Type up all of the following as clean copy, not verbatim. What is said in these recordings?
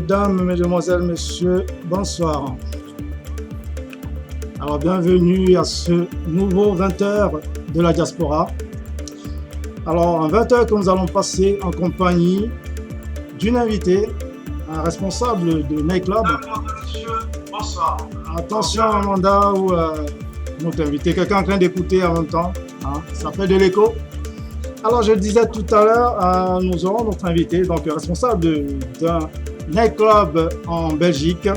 Mesdames, Mesdemoiselles, Messieurs, bonsoir. Alors, bienvenue à ce nouveau 20h de la diaspora. Alors, un 20h que nous allons passer en compagnie d'une invitée, un responsable de nightclub. Bonsoir. Attention, Amanda, ou notre invité, quelqu'un en train d'écouter en même temps. Ça fait de l'écho. Alors, je le disais tout à l'heure, nous aurons notre invité, donc responsable d'un nightclub en Belgique,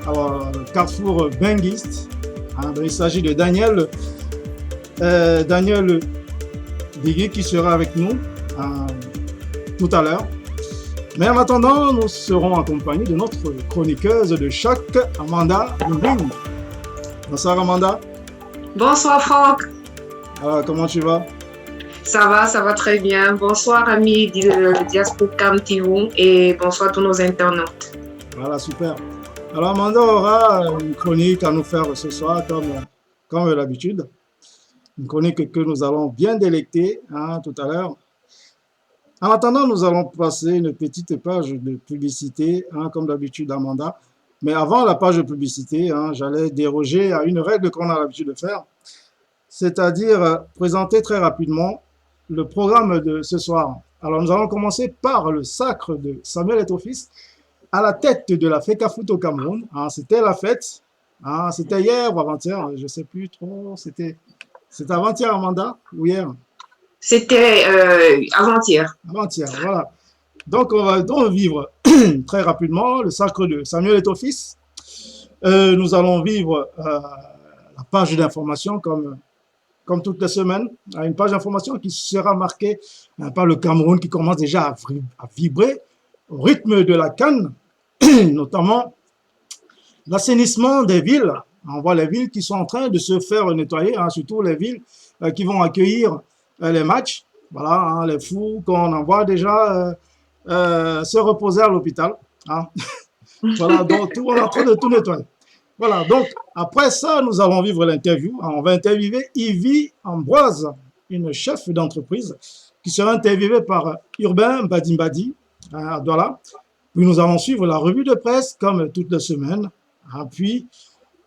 alors, Carrefour Benguist. Il s'agit de Daniel Digui qui sera avec nous tout à l'heure. Mais en attendant, nous serons accompagnés de notre chroniqueuse de choc, Amanda Lumbing. Bonsoir Amanda. Bonsoir Franck. Alors, comment tu vas? Ça va très bien. Bonsoir amis de Diaspora Camtivon et bonsoir à tous nos internautes. Voilà, super. Alors Amanda aura une chronique à nous faire ce soir, comme d'habitude. Une chronique que nous allons bien délecter tout à l'heure. En attendant, nous allons passer une petite page de publicité, comme d'habitude Amanda. Mais avant la page de publicité, j'allais déroger à une règle qu'on a l'habitude de faire, c'est-à-dire présenter très rapidement le programme de ce soir. Alors nous allons commencer par le sacre de Samuel Eto'o-Fils à la tête de la FECAFOOT au Cameroun. C'était la fête, c'était hier ou avant-hier, je ne sais plus trop, c'était avant-hier Amanda ou hier? C'était avant-hier. Avant-hier, voilà. Donc on va donc vivre très rapidement le sacre de Samuel Eto'o-Fils. Nous allons vivre la page d'information comme toutes les semaines, une page d'information qui sera marquée par le Cameroun qui commence déjà à vibrer au rythme de la CAN, notamment l'assainissement des villes. On voit les villes qui sont en train de se faire nettoyer, surtout les villes qui vont accueillir les matchs. Voilà, les fous qu'on envoie déjà se reposer à l'hôpital. Voilà, donc tout, on est en train de tout nettoyer. Voilà, donc après ça, nous allons vivre l'interview. On va interviewer Ivy Ambroise, une chef d'entreprise, qui sera interviewée par Urbain Badimbadi à Douala. Puis nous allons suivre la revue de presse comme toutes les semaines. Puis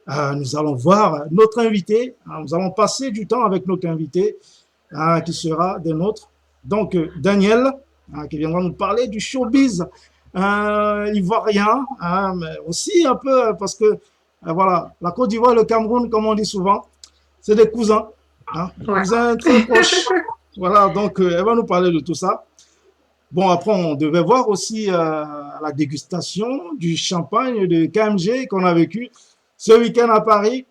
nous allons voir notre invité. Nous allons passer du temps avec notre invité qui sera des nôtres. Donc Daniel, qui viendra nous parler du showbiz ivoirien, mais aussi un peu parce que voilà, la Côte d'Ivoire et le Cameroun, comme on dit souvent, c'est des cousins, cousins très proches. Voilà, donc elle va nous parler de tout ça. Bon, après, on devait voir aussi la dégustation du champagne de KMG qu'on a vécu ce week-end à Paris,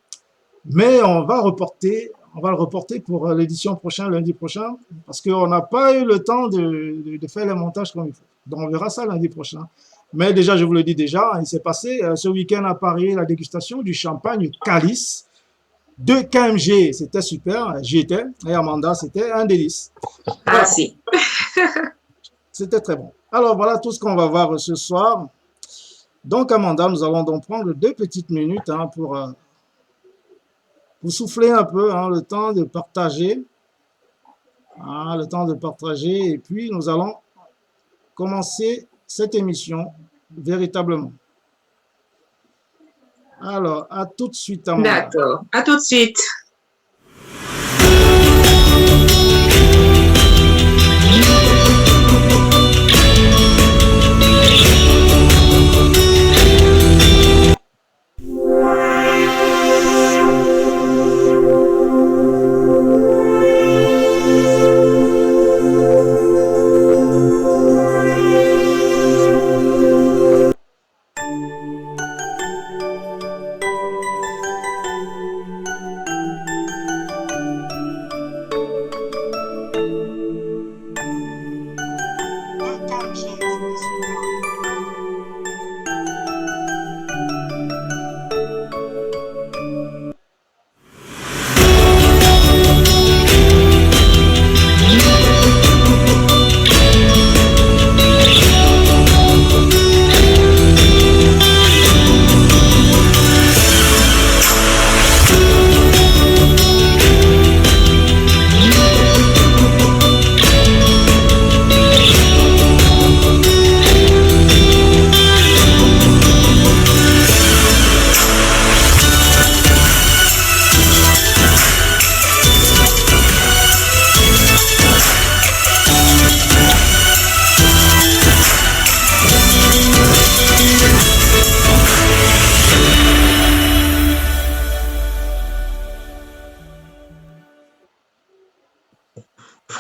mais on va le reporter pour l'édition prochaine, lundi prochain, parce qu'on n'a pas eu le temps de faire les montages comme il faut. Donc, on verra ça lundi prochain. Mais déjà, je vous le dis déjà, il s'est passé ce week-end à Paris la dégustation du champagne Calice de KMG. C'était super, j'y étais. Et Amanda, c'était un délice. Ah si. C'était très bon. Alors, voilà tout ce qu'on va voir ce soir. Donc, Amanda, nous allons donc prendre 2 petites minutes pour souffler un peu, le temps de partager. Le temps de partager. Et puis, nous allons commencer cette émission véritablement. Alors, à tout de suite, Amanda. D'accord, à tout de suite.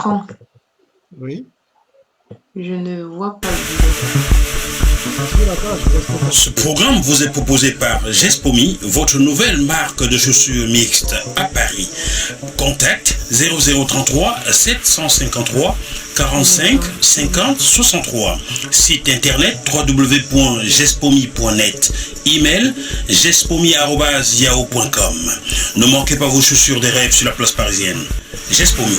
Franck, Oui. je ne vois pas. Sur la page, Diaspocam. Ce programme vous est proposé par Gespomi, votre nouvelle marque de chaussures mixtes à Paris. Contact 0033 753 45 50 63. Site internet www.gespomi.net. Email gespomi@yahoo.com. Ne manquez pas vos chaussures des rêves sur la place parisienne. Gespomi.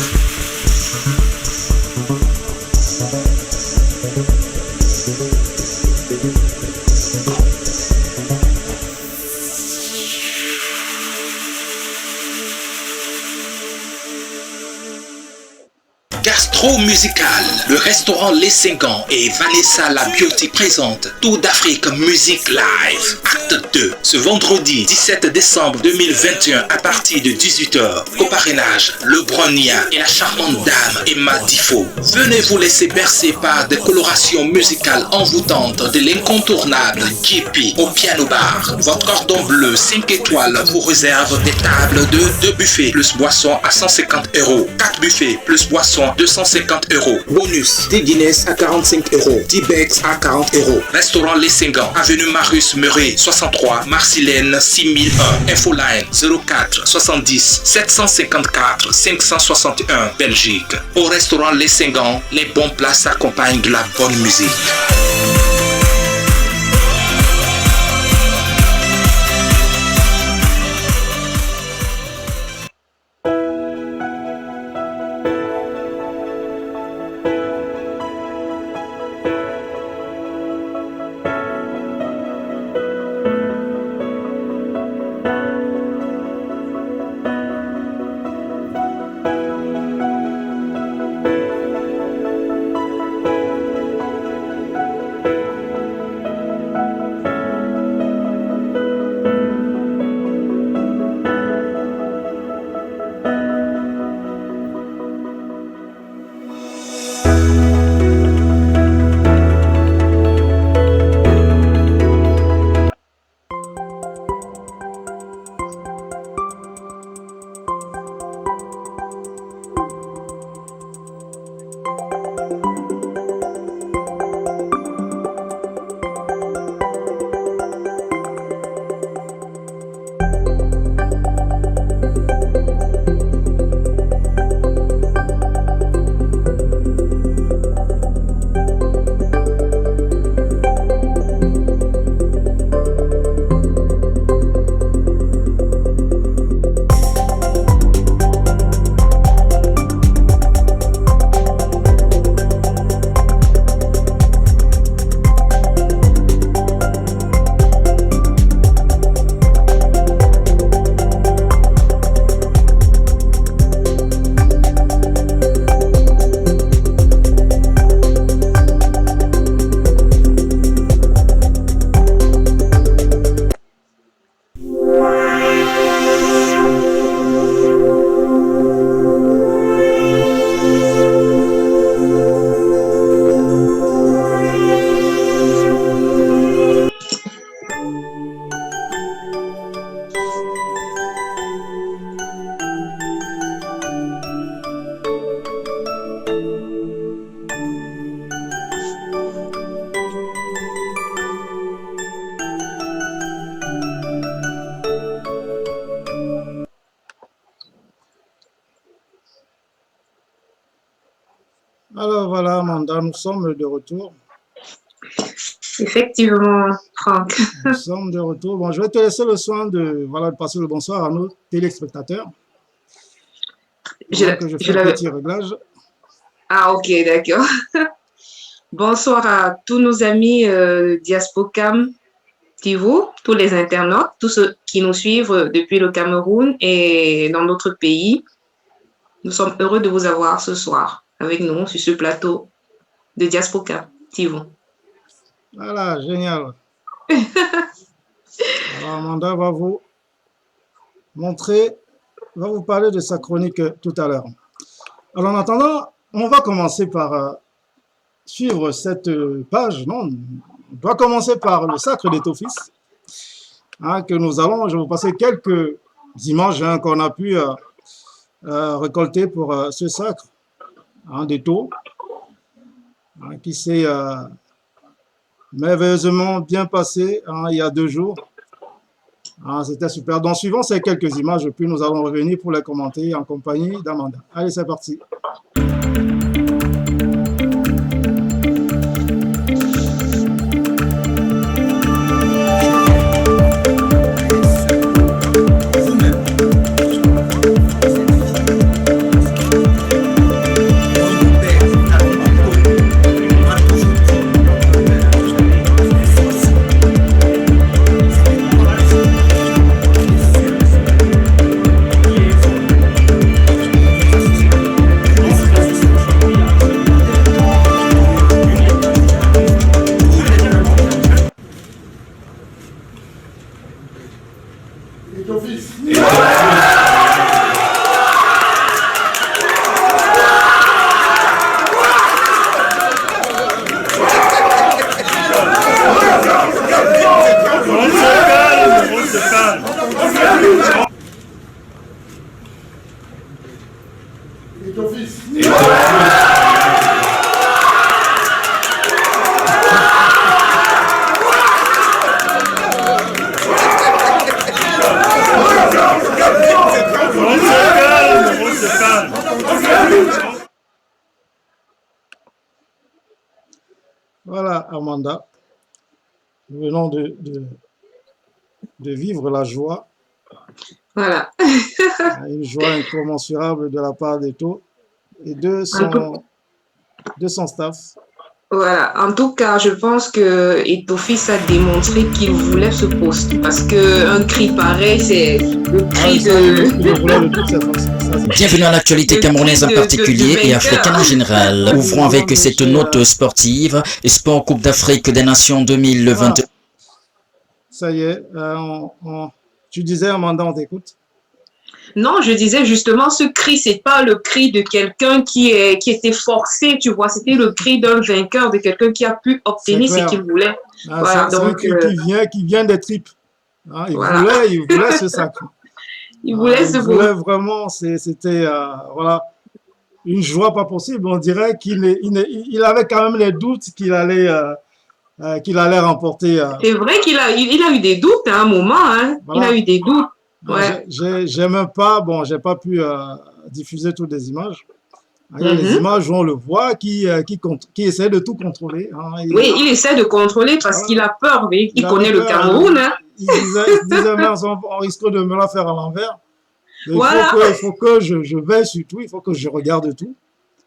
Gastro Musical, le restaurant Les Cingans et Vanessa La Beauty présentent Tour d'Afrique Music Live, acte 2, ce vendredi 17 décembre 2021 à partir de 18h. Au parrainage, le Bronia et la charmante dame Emma Difo. Venez vous laisser bercer par des colorations musicales envoûtantes de l'incontournable JP au piano bar. Votre cordon bleu 5 étoiles vous réserve des tables de 2 buffets plus boissons à 150 €, 4 buffets plus boissons 250 €. Bonus, 10 Guinness à 45 €, 10 Bex à 40 €. Restaurant Les Cingans, avenue Marius Meuret, 63, Marcilène 6001. Infoline 04 70 754 561, Belgique. Au restaurant Les Cingans, les bons plats s'accompagnent de la bonne musique. Alors voilà, Amanda, nous sommes de retour. Effectivement, Franck. Nous sommes de retour. Bon, je vais te laisser le soin de passer le bonsoir à nos téléspectateurs. Que je fais un petit réglage. Ah, ok, d'accord. Bonsoir à tous nos amis Diaspocam TV, tous les internautes, tous ceux qui nous suivent depuis le Cameroun et dans d'autres pays. Nous sommes heureux de vous avoir ce soir avec nous sur ce plateau de Diaspocam TV. Voilà, génial. Alors, Amanda va vous parler de sa chronique tout à l'heure. Alors, en attendant, on va commencer par suivre cette page. Non, on doit commencer par le sacre d'Étophis, que nous allons. Je vais vous passer quelques images qu'on a pu récolter pour ce sacre. d'Eto, qui s'est merveilleusement bien passé il y a 2 jours. C'était super. Donc, suivant ces quelques images, puis nous allons revenir pour les commenter en compagnie d'Amanda. Allez, c'est parti. Voilà, Amanda, nous venons de vivre la joie, Voilà. une joie incommensurable de la part d'Eto et de son staff. Voilà. En tout cas, je pense que Etofis a démontré qu'il voulait ce poste parce qu'un cri pareil, c'est le cri Bienvenue à l'actualité camerounaise en particulier et africaine en général. Ouvrons avec cette note sportive. Sport Coupe d'Afrique des Nations 2022. Voilà. Ça y est, tu disais, Amanda, on t'écoute. Non, je disais justement, ce cri, c'est pas le cri de quelqu'un qui était forcé, tu vois, c'était le cri d'un vainqueur, de quelqu'un qui a pu obtenir ce qu'il voulait. Voilà, c'est un cri qui vient des tripes. Il voulait ce sacre. Il voulait vraiment, c'était voilà, une joie pas possible. On dirait qu'il avait quand même les doutes qu'il allait remporter. C'est vrai qu'il a eu des doutes à un moment, hein. Voilà. Il a eu des doutes. Ouais. J'aime pas, bon, j'ai pas pu diffuser toutes les images. Il y a des images où on le voit qui essaie de tout contrôler. Oui, il essaie de contrôler parce qu'il a peur, mais il connaît le Cameroun. Hein. Il disait, on risque de me la faire à l'envers. Il faut que je veille sur tout, il faut que je regarde tout.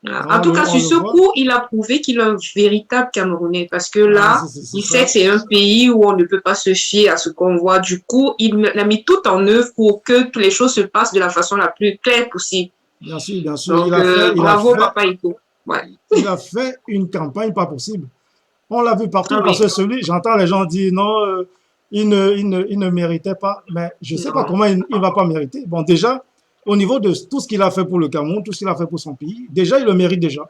En tout cas, sur ce coup, il a prouvé qu'il est un véritable Camerounais parce que là, il sait que c'est un pays où on ne peut pas se fier à ce qu'on voit. Du coup, il a mis tout en œuvre pour que toutes les choses se passent de la façon la plus claire possible. Bien sûr, bien sûr. Donc, bravo, Papa Ito. Ouais. Il a fait une campagne pas possible. On l'a vu partout parce que j'entends les gens dire non, il ne méritait pas. Mais je ne sais pas comment il ne va pas mériter. Bon, déjà, au niveau de tout ce qu'il a fait pour le Cameroun, tout ce qu'il a fait pour son pays, déjà, il le mérite déjà.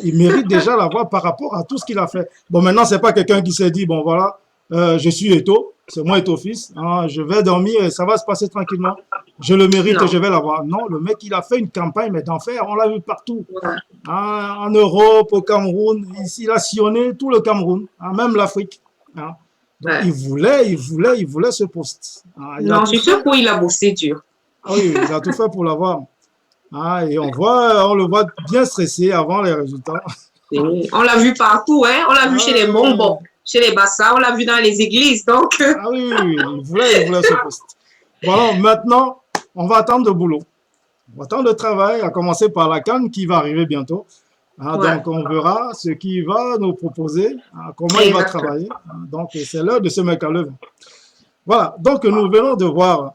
Il mérite déjà l'avoir par rapport à tout ce qu'il a fait. Bon, maintenant, ce n'est pas quelqu'un qui s'est dit, bon, voilà, je suis Eto, c'est moi Eto-fils, je vais dormir et ça va se passer tranquillement. Je le mérite et je vais l'avoir. Non, le mec, il a fait une campagne, mais d'enfer, on l'a vu partout. En Europe, au Cameroun, il a sillonné tout le Cameroun, même l'Afrique. Donc, il voulait ce poste. Non, je suis sûr qu'il a bossé dur. Ah oui, il a tout fait pour l'avoir. Et on le voit bien stressé avant les résultats. On l'a vu partout, hein? On l'a vu chez les bonbons, chez les bassins, on l'a vu dans les églises. Donc... Ah oui, il voulait ce poste. Bon, maintenant, on va attendre le boulot. On va attendre le travail, à commencer par la CAN qui va arriver bientôt. Donc, on verra ce qu'il va nous proposer, comment il va travailler. Donc, c'est l'heure de se mettre à l'œuvre. Voilà, donc nous venons de voir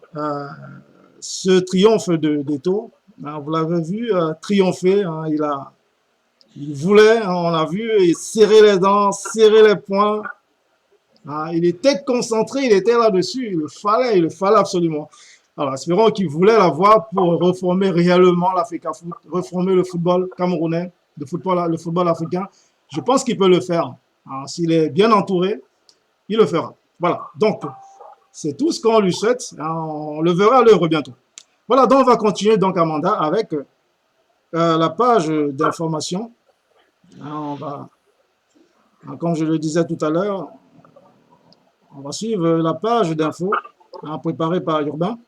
ce triomphe d'Eto. Vous l'avez vu triompher. Il voulait, on a vu, il serrait les dents, serrer les poings. Il était concentré, il était là-dessus. Il le fallait absolument. Alors, espérons qu'il voulait l'avoir pour reformer réellement l'Africa Foot, reformer le football camerounais, le football africain. Je pense qu'il peut le faire. S'il est bien entouré, il le fera. Voilà. Donc, c'est tout ce qu'on lui souhaite. On le verra à l'œuvre bientôt. Voilà, donc on va continuer, donc, Amanda, avec la page d'information. On va, comme je le disais tout à l'heure, on va suivre la page d'infos préparée par Urbain,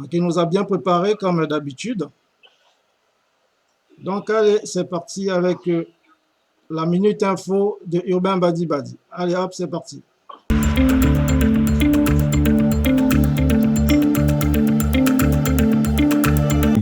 qui nous a bien préparé comme d'habitude. Donc, allez, c'est parti avec la minute info de Urbain Badi Badi. Allez, hop, c'est parti.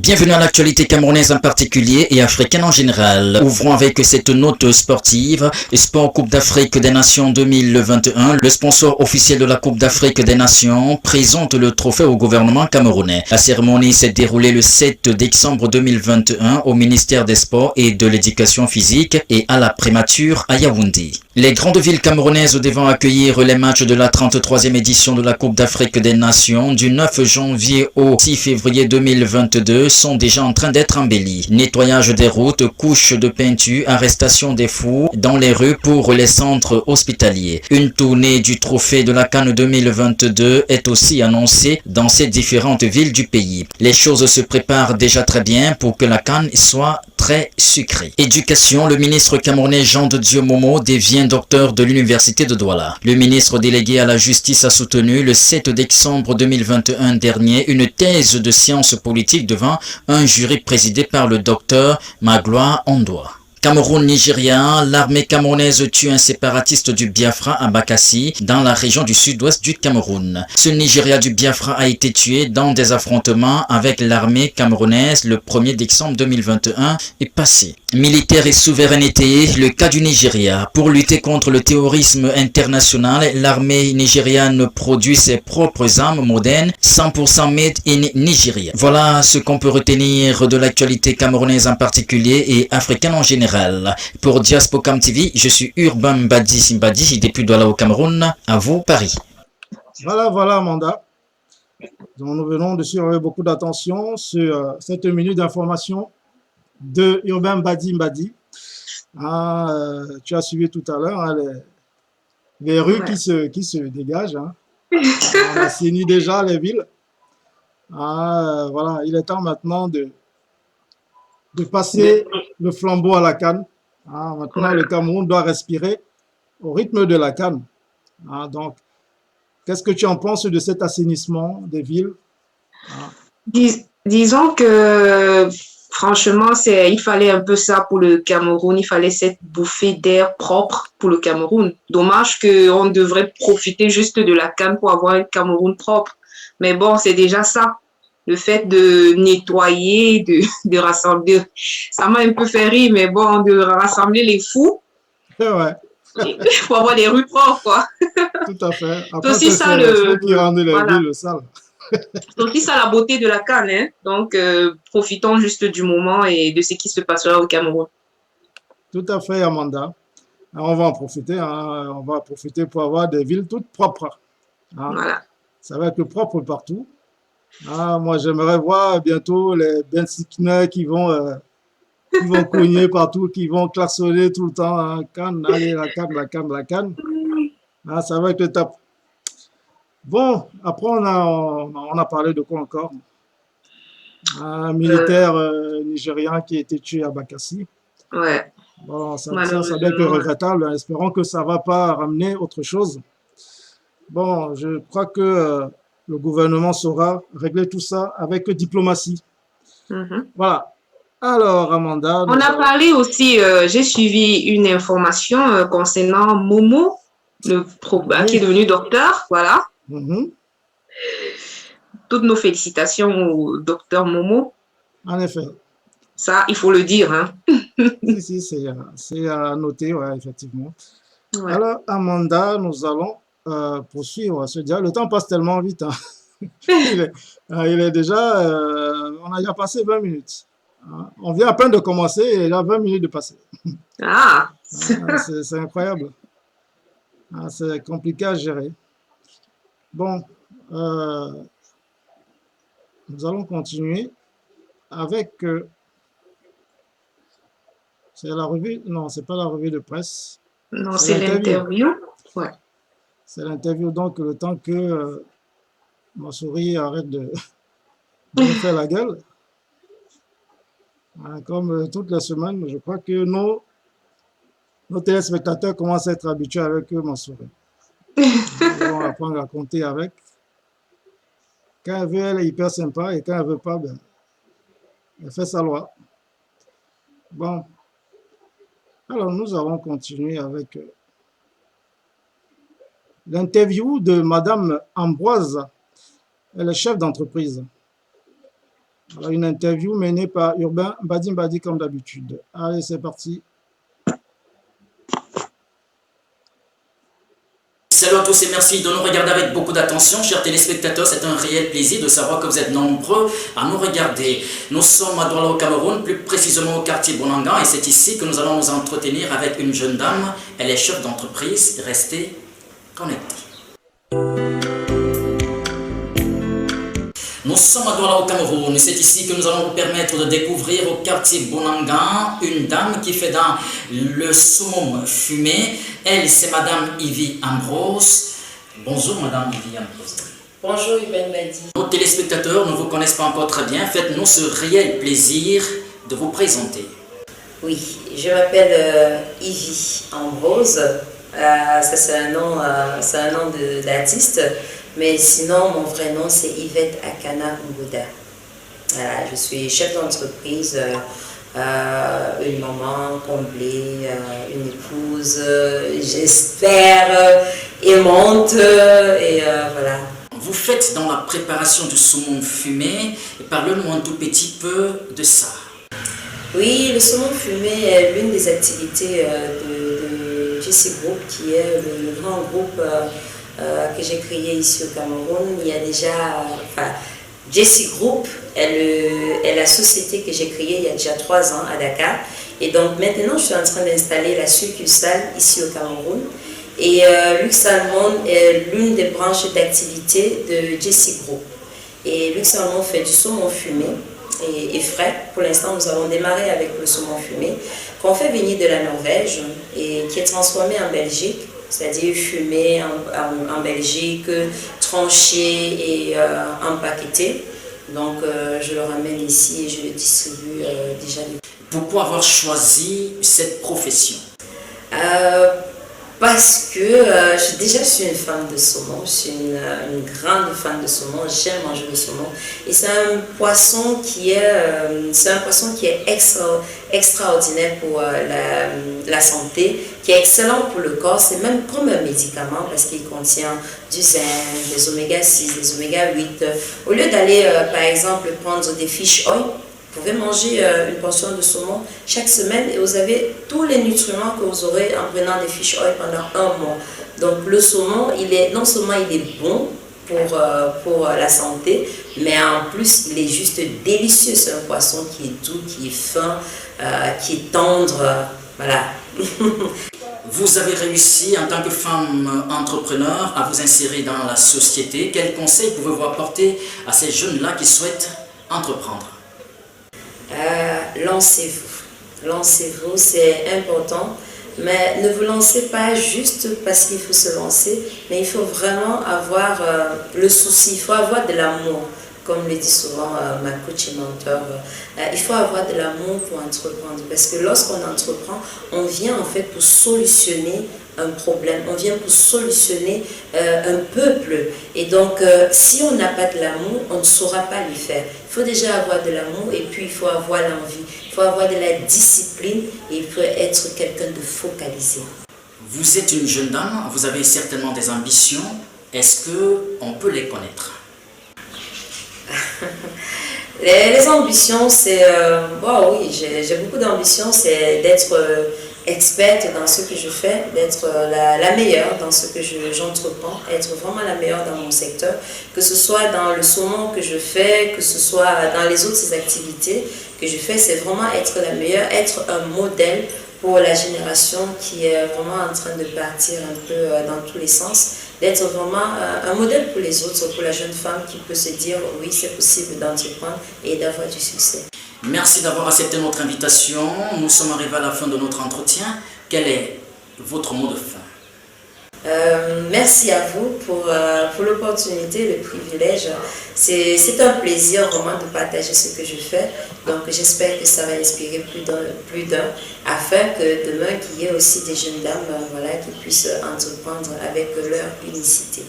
Bienvenue à l'actualité camerounaise en particulier et africaine en général. Ouvrons avec cette note sportive. Sport Coupe d'Afrique des Nations 2021. Le sponsor officiel de la Coupe d'Afrique des Nations présente le trophée au gouvernement camerounais. La cérémonie s'est déroulée le 7 décembre 2021 au ministère des Sports et de l'Éducation physique et à la Prémature à Yaoundé. Les grandes villes camerounaises devront accueillir les matchs de la 33e édition de la Coupe d'Afrique des Nations du 9 janvier au 6 février 2022 sont déjà en train d'être embellis. Nettoyage des routes, couches de peinture, arrestation des fous dans les rues pour les centres hospitaliers. Une tournée du trophée de la CAN 2022 est aussi annoncée dans ces différentes villes du pays. Les choses se préparent déjà très bien pour que la CAN soit très sucrée. Éducation, le ministre camerounais Jean de Dieu Momo devient docteur de l'université de Douala. Le ministre délégué à la justice a soutenu le 7 décembre 2021 dernier une thèse de sciences politiques devant un jury présidé par le docteur Magloire Ondoa. Cameroun-Nigeria, l'armée camerounaise tue un séparatiste du Biafra à Bakassi, dans la région du sud-ouest du Cameroun. Ce Nigeria du Biafra a été tué dans des affrontements avec l'armée camerounaise le 1er décembre 2021 est passé. Militaire et souveraineté, le cas du Nigeria. Pour lutter contre le terrorisme international, l'armée nigériane produit ses propres armes modernes, 100% made in Nigeria. Voilà ce qu'on peut retenir de l'actualité camerounaise en particulier et africaine en général. Pour Diaspocam TV, je suis Urbain Badi Simbadi depuis Douala au Cameroun. À vous, Paris. Voilà, Amanda. Donc, nous venons de suivre avec beaucoup d'attention sur cette minute d'information de Urbain Badi Mbadi. Tu as suivi tout à l'heure les rues qui se dégagent. On a signé déjà les villes. Voilà, il est temps maintenant de passer le flambeau à la CAN. Maintenant, le Cameroun doit respirer au rythme de la CAN. Donc, qu'est-ce que tu en penses de cet assainissement des villes? Disons que franchement, il fallait un peu ça pour le Cameroun. Il fallait cette bouffée d'air propre pour le Cameroun. Dommage qu'on devrait profiter juste de la CAN pour avoir un Cameroun propre. Mais bon, c'est déjà ça. Le fait de nettoyer, de rassembler, ça m'a un peu fait rire, mais bon, de rassembler les fous pour avoir des rues propres, quoi. Tout à fait. Après, c'est aussi ça qui rend les villes sales. C'est aussi ça la beauté de la CAN, hein. Donc, profitons juste du moment et de ce qui se passera au Cameroun. Tout à fait, Amanda. On va en profiter. On va profiter pour avoir des villes toutes propres. Voilà. Ça va être propre partout. Moi, j'aimerais voir bientôt les bensikners qui vont cogner partout, qui vont klaxonner tout le temps. CAN, allez, la CAN. Ça va être le top. Bon, après, on a parlé de quoi encore? Un militaire nigérien qui a été tué à Bakassi. Ouais. Bon, ça doit être regrettable. Espérons que ça ne va pas ramener autre chose. Bon, je crois que le gouvernement saura régler tout ça avec diplomatie. Voilà. Alors, Amanda. On a parlé aussi, j'ai suivi une information concernant Momo, qui est devenu docteur. Voilà. Toutes nos félicitations au docteur Momo. En effet. Ça, il faut le dire. Hein. Si, c'est à noter, ouais, effectivement. Ouais. Alors, Amanda, nous allons poursuivre ce dialogue. Le temps passe tellement vite. Il est déjà, on a déjà passé 20 minutes. On vient à peine de commencer et il y a 20 minutes de passer. C'est incroyable. C'est compliqué à gérer. Bon, nous allons continuer avec... c'est la revue... Non, c'est pas la revue de presse. Non, c'est l'interview. Ouais. C'est l'interview, donc le temps que ma souris arrête de me faire la gueule. Comme toutes les semaines, je crois que nos téléspectateurs commencent à être habitués avec eux, mon sourire. Ils vont apprendre à compter avec. Quand elle veut, elle est hyper sympa et quand elle veut pas, ben, elle fait sa loi. Bon, alors nous allons continuer avec l'interview de Madame Ambroise. Elle est chef d'entreprise. Alors, une interview menée par Urbain Badi comme d'habitude. Allez, c'est parti. Salut à tous et merci de nous regarder avec beaucoup d'attention. Chers téléspectateurs, c'est un réel plaisir de savoir que vous êtes nombreux à nous regarder. Nous sommes à Douala au Cameroun, plus précisément au quartier Bonanga, et c'est ici que nous allons nous entretenir avec une jeune dame. Elle est chef d'entreprise. Restez connectés. Nous sommes à Douala au Cameroun, c'est ici que nous allons vous permettre de découvrir au quartier Bonanga une dame qui fait dans le saumon fumé. Elle, c'est Madame Ivy Ambrose. Bonjour Madame Ivy Ambrose. Bonjour Urbain Badi. Nos téléspectateurs ne vous connaissent pas encore très bien, faites-nous ce réel plaisir de vous présenter. Oui, je m'appelle Ivy Ambrose. Ça c'est un nom d'artiste. Mais sinon, mon vrai nom, c'est Yvette Akana Mbouda. Voilà, je suis chef d'entreprise, une maman comblée, une épouse, j'espère, aimante, et voilà. Vous faites dans la préparation du saumon fumé, parlez-nous un tout petit peu de ça. Oui, le saumon fumé est l'une des activités de JC Group, qui est le grand groupe que j'ai créé ici au Cameroun. Il y a déjà, JC Group est la société que j'ai créée il y a déjà 3 ans à Dakar. Et donc maintenant, je suis en train d'installer la succursale ici au Cameroun. Et Lux Almond est l'une des branches d'activité de JC Group. Et Lux Almond fait du saumon fumé et frais. Pour l'instant, nous avons démarré avec le saumon fumé qu'on fait venir de la Norvège et qui est transformé en Belgique. C'est-à-dire fumé en Belgique, tranché et empaqueté. Donc je le ramène ici et je le distribue déjà. Pourquoi avoir choisi cette profession? Parce que déjà je suis une fan de saumon, je suis une grande fan de saumon, j'aime manger le saumon. Et c'est un poisson qui est extraordinaire pour la santé, qui est excellent pour le corps, c'est même comme un médicament parce qu'il contient du zinc, des oméga 6, des oméga 8. Au lieu d'aller par exemple prendre des fish oil, vous pouvez manger une portion de saumon chaque semaine et vous avez tous les nutriments que vous aurez en prenant des fish oil pendant 1 mois. Donc le saumon, non seulement il est bon pour la santé, mais en plus il est juste délicieux. C'est un poisson qui est doux, qui est fin, qui est tendre. Voilà. Vous avez réussi en tant que femme entrepreneur à vous insérer dans la société. Quels conseils pouvez-vous apporter à ces jeunes-là qui souhaitent entreprendre? Lancez-vous, c'est important, mais ne vous lancez pas juste parce qu'il faut se lancer, mais il faut vraiment avoir le souci, il faut avoir de l'amour, comme le dit souvent ma coach et mentor. Il faut avoir de l'amour pour entreprendre, parce que lorsqu'on entreprend, on vient en fait pour solutionner un problème, on vient pour solutionner un peuple. Et donc, si on n'a pas de l'amour, on ne saura pas le faire. Il faut déjà avoir de l'amour et puis il faut avoir l'envie. Il faut avoir de la discipline et il faut être quelqu'un de focalisé. Vous êtes une jeune dame, vous avez certainement des ambitions. Est-ce qu'on peut les connaître? Les ambitions, c'est... oui, j'ai beaucoup d'ambitions, c'est d'être experte dans ce que je fais, d'être la meilleure dans ce que j'entreprends, être vraiment la meilleure dans mon secteur, que ce soit dans le saumon que je fais, que ce soit dans les autres activités que je fais, c'est vraiment être la meilleure, être un modèle pour la génération qui est vraiment en train de partir un peu dans tous les sens, d'être vraiment un modèle pour les autres, pour la jeune femme qui peut se dire oui, c'est possible d'entreprendre et d'avoir du succès. Merci d'avoir accepté notre invitation. Nous sommes arrivés à la fin de notre entretien. Quel est votre mot de fin? Merci à vous pour l'opportunité, le privilège. C'est un plaisir vraiment de partager ce que je fais. Donc j'espère que ça va inspirer plus d'un, afin que demain qu'il y ait aussi des jeunes dames voilà, qui puissent entreprendre avec leur unicité.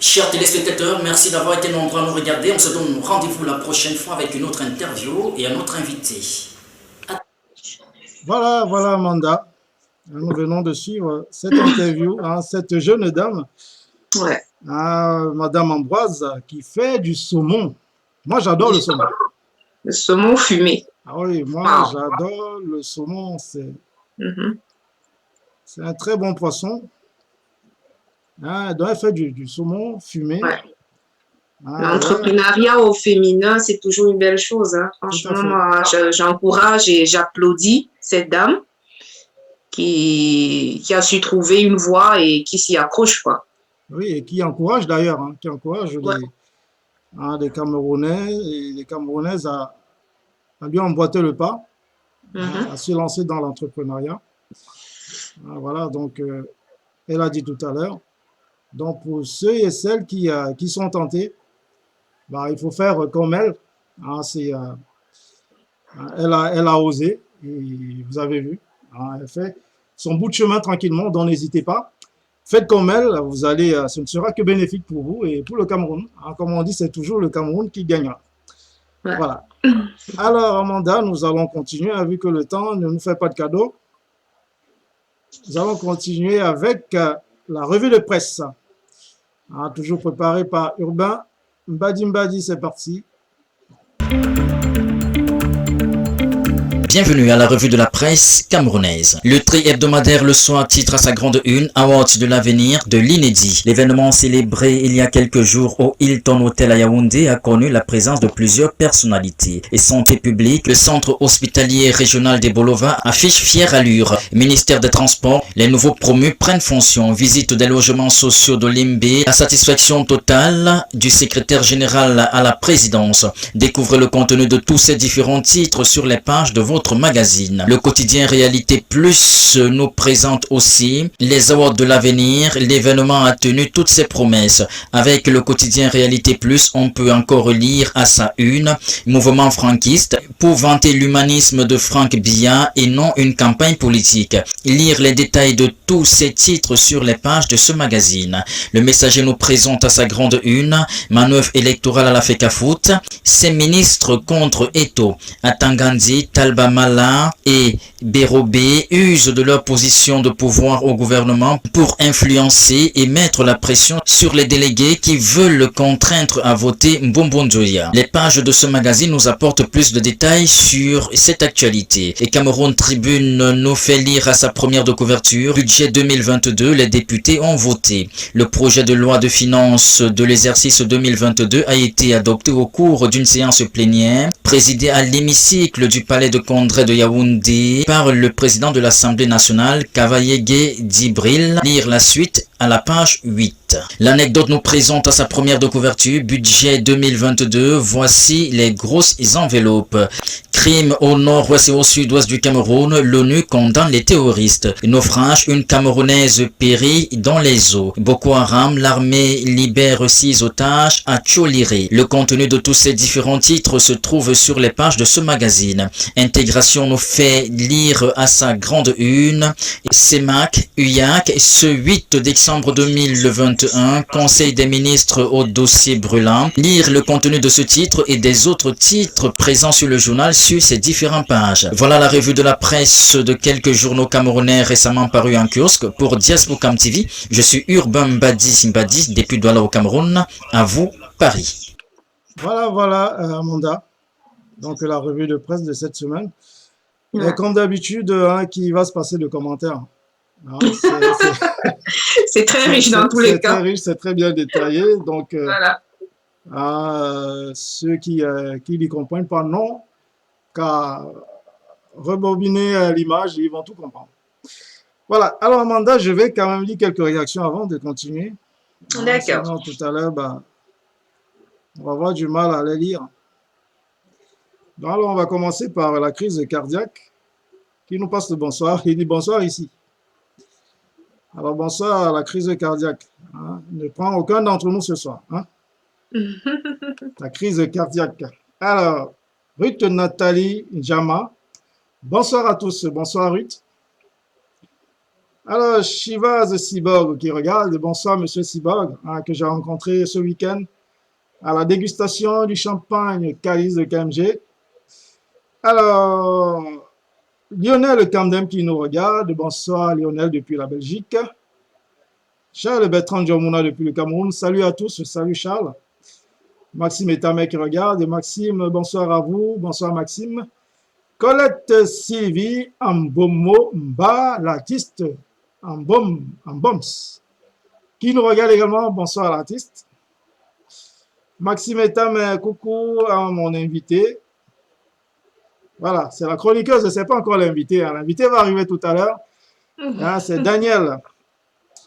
Chers téléspectateurs, merci d'avoir été nombreux à nous regarder. On se donne rendez-vous la prochaine fois avec une autre interview et un autre invité. Voilà, voilà Amanda. Nous venons de suivre cette interview, cette jeune dame, Ouais. Madame Ambroise, qui fait du saumon. Moi, j'adore le saumon. Le saumon fumé. Ah oui, moi, Wow. j'adore le saumon. C'est Mhm. un très bon poisson. Donc, elle fait du saumon fumé. Ouais. Ouais. L'entrepreneuriat au féminin, c'est toujours une belle chose. Hein. Franchement, moi, j'encourage et j'applaudis cette dame qui a su trouver une voie et qui s'y accroche, quoi. Oui, et qui encourage d'ailleurs, qui encourage Ouais. les Camerounais et les Camerounaises à lui emboîter le pas, Mhm. à se lancer dans l'entrepreneuriat. Voilà, donc, elle a dit tout à l'heure. Donc, pour ceux et celles qui sont tentés, il faut faire comme elle. Elle a osé, et vous avez vu. Elle fait son bout de chemin tranquillement, donc n'hésitez pas. Faites comme elle, vous allez, ce ne sera que bénéfique pour vous et pour le Cameroun. Comme on dit, c'est toujours le Cameroun qui gagnera. Ouais. Voilà. Alors, Amanda, nous allons continuer, vu que le temps ne nous fait pas de cadeau. Nous allons continuer avec la revue de presse. Toujours préparée par Urbain Mbadi Mbadi, c'est parti. Bienvenue à la revue de la presse camerounaise. Le tri hebdomadaire Le Soir titre à sa grande une Awards de l'avenir de l'inédit. L'événement célébré il y a quelques jours au Hilton Hotel à Yaoundé a connu la présence de plusieurs personnalités. Et santé publique, le centre hospitalier régional des Bolova affiche fière allure. Ministère des Transports, les nouveaux promus prennent fonction. Visite des logements sociaux de Limbé, la satisfaction totale du secrétaire général à la présidence. Découvrez le contenu de tous ces différents titres sur les pages de votre magazine. Le quotidien Réalité Plus nous présente aussi les awards de l'avenir. L'événement a tenu toutes ses promesses. Avec le quotidien Réalité Plus, on peut encore lire à sa une mouvement franquiste pour vanter l'humanisme de Franck Biya et non une campagne politique. Lire les détails de tous ces titres sur les pages de ce magazine. Le Messager nous présente à sa grande une manœuvre électorale à la FECAFOOT. Ces ministres contre Eto, Atangandi, Talba Mala et Bérobé usent de leur position de pouvoir au gouvernement pour influencer et mettre la pression sur les délégués qui veulent le contraindre à voter Mbombonjoya. Les pages de ce magazine nous apportent plus de détails sur cette actualité. Et Cameroun Tribune nous fait lire à sa première de couverture, budget 2022, les députés ont voté. Le projet de loi de finances de l'exercice 2022 a été adopté au cours d'une séance plénière présidée à l'hémicycle du palais de congrès de Yaoundé par le président de l'Assemblée nationale, Kavayegue Djibril. Lire la suite à la page 8. L'anecdote nous présente à sa première de couverture, budget 2022, voici les grosses enveloppes. Crime au nord-ouest et au sud-ouest du Cameroun, l'ONU condamne les terroristes. Naufrage, une Camerounaise périt dans les eaux. Boko Haram, l'armée libère 6 otages à Tcholiré. Le contenu de tous ces différents titres se trouve sur les pages de ce magazine. Intégration nous fait lire à sa grande une. CEMAC, UYAC, ce 8 décembre 2021, Conseil des ministres au dossier brûlant. Lire le contenu de ce titre et des autres titres présents sur le journal sur ces différentes pages. Voilà la revue de la presse de quelques journaux camerounais récemment parus en kiosque. Pour Diaspocam TV, je suis Urbain Mbadi Mbadi, depuis Douala au Cameroun. À vous, Paris. Voilà, Amanda. Donc, la revue de presse de cette semaine. Ouais. Et comme d'habitude, qui va se passer de commentaires. C'est très riche dans tous les cas. C'est très riche, c'est très bien détaillé. Donc, Voilà. ceux qui n'y comprennent pas, non, qu'à rebobiner l'image, ils vont tout comprendre. Voilà. Alors, Amanda, je vais quand même lire quelques réactions avant de continuer. D'accord. Sinon, tout à l'heure, on va avoir du mal à les lire. Donc, alors, on va commencer par la crise cardiaque qui nous passe le bonsoir. Il dit bonsoir ici. Alors, bonsoir à la crise cardiaque. Hein. Ne prend aucun d'entre nous ce soir. Hein. La crise cardiaque. Alors, Ruth Nathalie Jama. Bonsoir à tous. Bonsoir Ruth. Alors, Shivaz Cyborg qui regarde. Bonsoir Monsieur Cyborg, hein, que j'ai rencontré ce week-end à la dégustation du champagne Calice de KMG. Alors, Lionel Camdem qui nous regarde. Bonsoir Lionel depuis la Belgique. Charles Bertrand Djomouna depuis le Cameroun. Salut à tous. Salut Charles. Maxime Etamé qui regarde. Maxime, bonsoir à vous. Bonsoir Maxime. Colette Sylvie Ambomo Mba, l'artiste Amboms, qui nous regarde également. Bonsoir l'artiste. Maxime Etamé, coucou à mon invité. Voilà, c'est la chroniqueuse, ce n'est pas encore l'invité. Hein. L'invité va arriver tout à l'heure. Hein, c'est Daniel.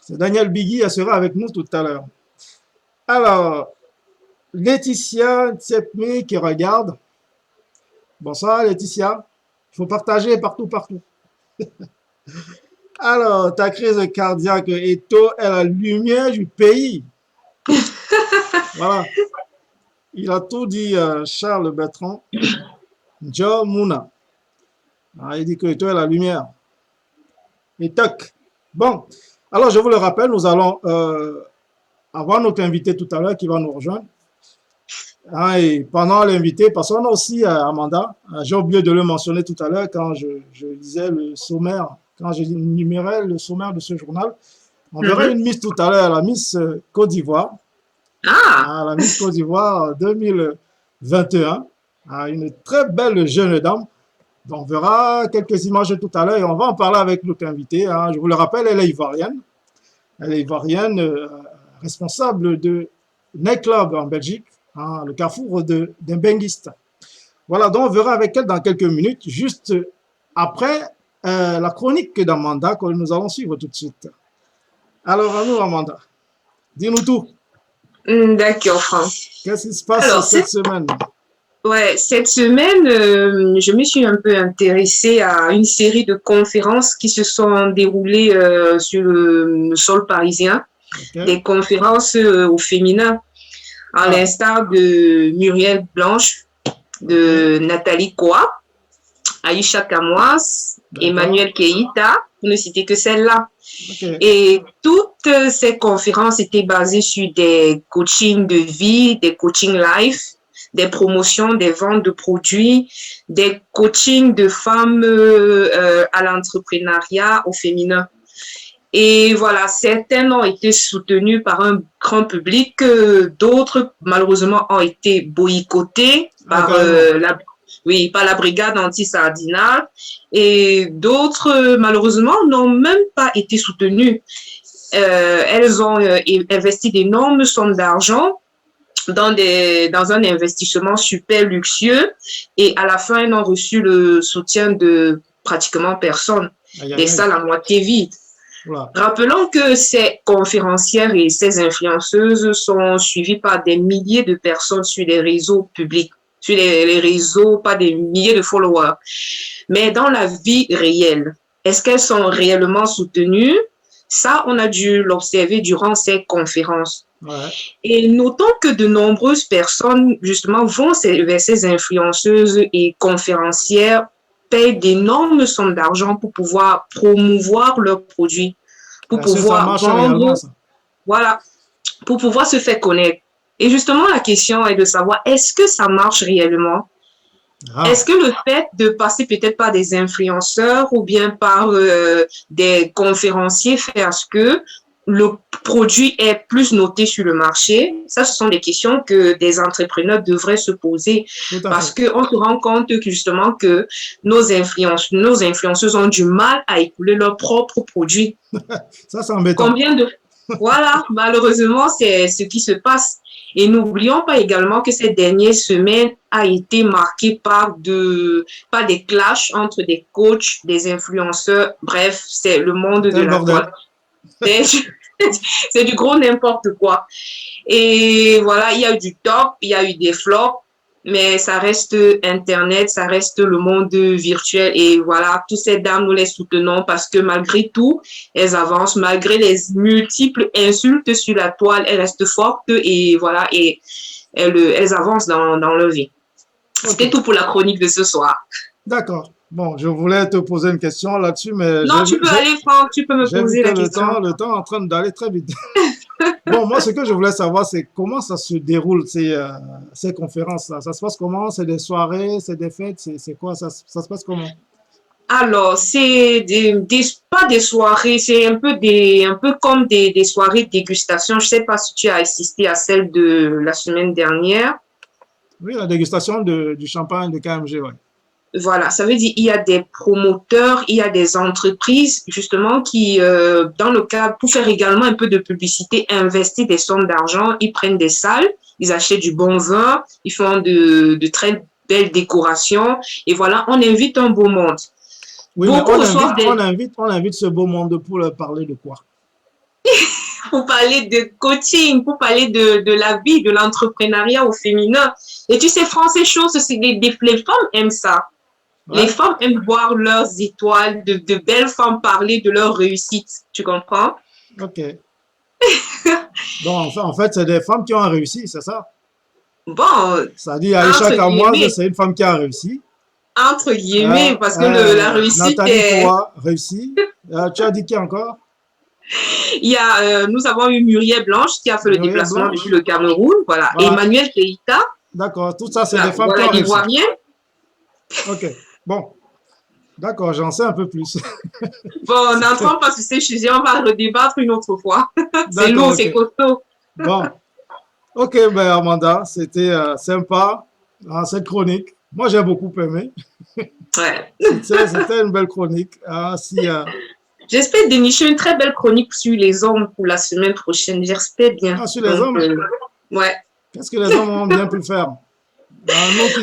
C'est Daniel Bigui, elle sera avec nous tout à l'heure. Alors, Laetitia Tsepmi qui regarde. Bonsoir Laetitia. Il faut partager partout. Alors, ta crise cardiaque Eto est la lumière du pays. Voilà. Il a tout dit Charles Bertrand. Joe Mouna. Ah, il dit que Eto est la lumière. Et toc. Bon. Alors, je vous le rappelle, nous allons avoir notre invité tout à l'heure qui va nous rejoindre. Hein, et pendant l'invité, parce qu'on a aussi Amanda, j'ai oublié de le mentionner tout à l'heure quand je lisais le sommaire, quand je numérais le sommaire de ce journal. On verrait une Miss tout à l'heure, la Miss Côte d'Ivoire. Ah! La Miss Côte d'Ivoire 2021. Une très belle jeune dame. On verra quelques images tout à l'heure et on va en parler avec notre invité. Hein. Je vous le rappelle, elle est ivoirienne. Elle est ivoirienne, responsable de Nightclub en Belgique. Hein, le carrefour d'un benguiste. Voilà, donc on verra avec elle dans quelques minutes, juste après la chronique d'Amanda que nous allons suivre tout de suite. Alors, à nous, Amanda, dis-nous tout. D'accord, Franck. Qu'est-ce qui se passe Alors, cette semaine? Ouais, cette semaine, je me suis un peu intéressée à une série de conférences qui se sont déroulées sur le sol parisien, des conférences au féminin. À l'instar de Muriel Blanche, de Nathalie Koa, Aïcha Kamoas, Emmanuel Keïta, pour ne citer que celle-là. Et toutes ces conférences étaient basées sur des coachings de vie, des coachings live, des promotions, des ventes de produits, des coachings de femmes à l'entrepreneuriat au féminin. Et voilà, certains ont été soutenus par un grand public, d'autres, malheureusement, ont été boycottés par la brigade anti-sardinale et d'autres, malheureusement, n'ont même pas été soutenus. Elles ont investi d'énormes sommes d'argent dans un investissement super luxueux et à la fin, elles n'ont reçu le soutien de pratiquement personne. Des salles à moitié vides. Voilà. Rappelons que ces conférencières et ces influenceuses sont suivies par des milliers de personnes sur les réseaux publics, sur les réseaux, pas des milliers de followers. Mais dans la vie réelle, est-ce qu'elles sont réellement soutenues? Ça, on a dû l'observer durant ces conférences. Ouais. Et notons que de nombreuses personnes, justement, vont vers ces influenceuses et conférencières payent d'énormes sommes d'argent pour pouvoir promouvoir leurs produits, pour pouvoir vendre, voilà, pour pouvoir se faire connaître. Et justement, la question est de savoir, est-ce que ça marche réellement? Est-ce que le fait de passer peut-être par des influenceurs ou bien par des conférenciers fait à ce que le produit est plus noté sur le marché? Ça, ce sont des questions que des entrepreneurs devraient se poser parce qu'on se rend compte que justement que nos influenceuses ont du mal à écouler leurs propres produits. Ça, c'est embêtant. Voilà, malheureusement, c'est ce qui se passe. Et n'oublions pas également que cette dernière semaine a été marquée par des clashs entre des coachs, des influenceurs. Bref, c'est le monde de la toile. C'est du gros n'importe quoi. Et voilà, il y a eu du top, il y a eu des flops. mais ça reste Internet, ça reste le monde virtuel. Et voilà, toutes ces dames, nous les soutenons parce que malgré tout, elles avancent, malgré les multiples insultes sur la toile, elles restent fortes et voilà, et elles avancent dans leur vie. C'était Ok, tout pour la chronique de ce soir. d'accord. Bon, je voulais te poser une question là-dessus, mais Non, tu peux aller, Franck, tu peux me j'ai vu poser que la question. le temps est en train d'aller très vite. Bon, moi, ce que je voulais savoir, c'est comment ça se déroule, ces conférences-là. Ça se passe comment? C'est des soirées, c'est des fêtes, c'est quoi? Ça se passe comment? Alors, c'est pas des soirées, c'est un peu comme des soirées dégustation. Je sais pas si tu as assisté à celle de la semaine dernière. Oui, la dégustation du champagne de KMG, ouais. Voilà, ça veut dire il y a des promoteurs, il y a des entreprises justement qui, dans le cas, pour faire également un peu de publicité, investissent des sommes d'argent, ils prennent des salles, ils achètent du bon vin, ils font de très belles décorations et voilà, on invite un beau monde. Oui, mais Beaucoup reçoivent des, on invite ce beau monde pour leur parler de quoi? pour parler de coaching, pour parler de la vie, de l'entrepreneuriat au féminin. Et tu sais, France, ces choses, les femmes aiment ça. Les Ouais, femmes aiment voir leurs étoiles, de belles femmes parler de leur réussite. Tu comprends? ok. Donc, en fait, c'est des femmes qui ont réussi, c'est ça? Bon, Ça dit Aïcha entre Kamoise, guillemets, c'est une femme qui a réussi. entre guillemets, parce que la réussite Nathalie est... Poa, réussi. Tu as dit qui encore? Il y a, nous avons eu Muriel Blanche qui a fait le Muriel déplacement depuis Blanche. le Cameroun, voilà. Et Voilà, Emmanuel Keïta, d'accord. Tout ça, c'est des femmes qui voilà ont réussi. l'Ivoirien. Ok, bon, d'accord, j'en sais un peu plus. Bon, n'entrons pas sur ces sujets, on va redébattre une autre fois. C'est D'accord, lourd, ok. c'est costaud. Bon, ok, ben Amanda, c'était sympa cette chronique. Moi, j'ai beaucoup aimé. Ouais. C'était une belle chronique. Ah, si, J'espère dénicher une très belle chronique sur les hommes pour la semaine prochaine. J'espère bien. sur les Donc, hommes, ouais. qu'est-ce que les hommes ont bien pu faire?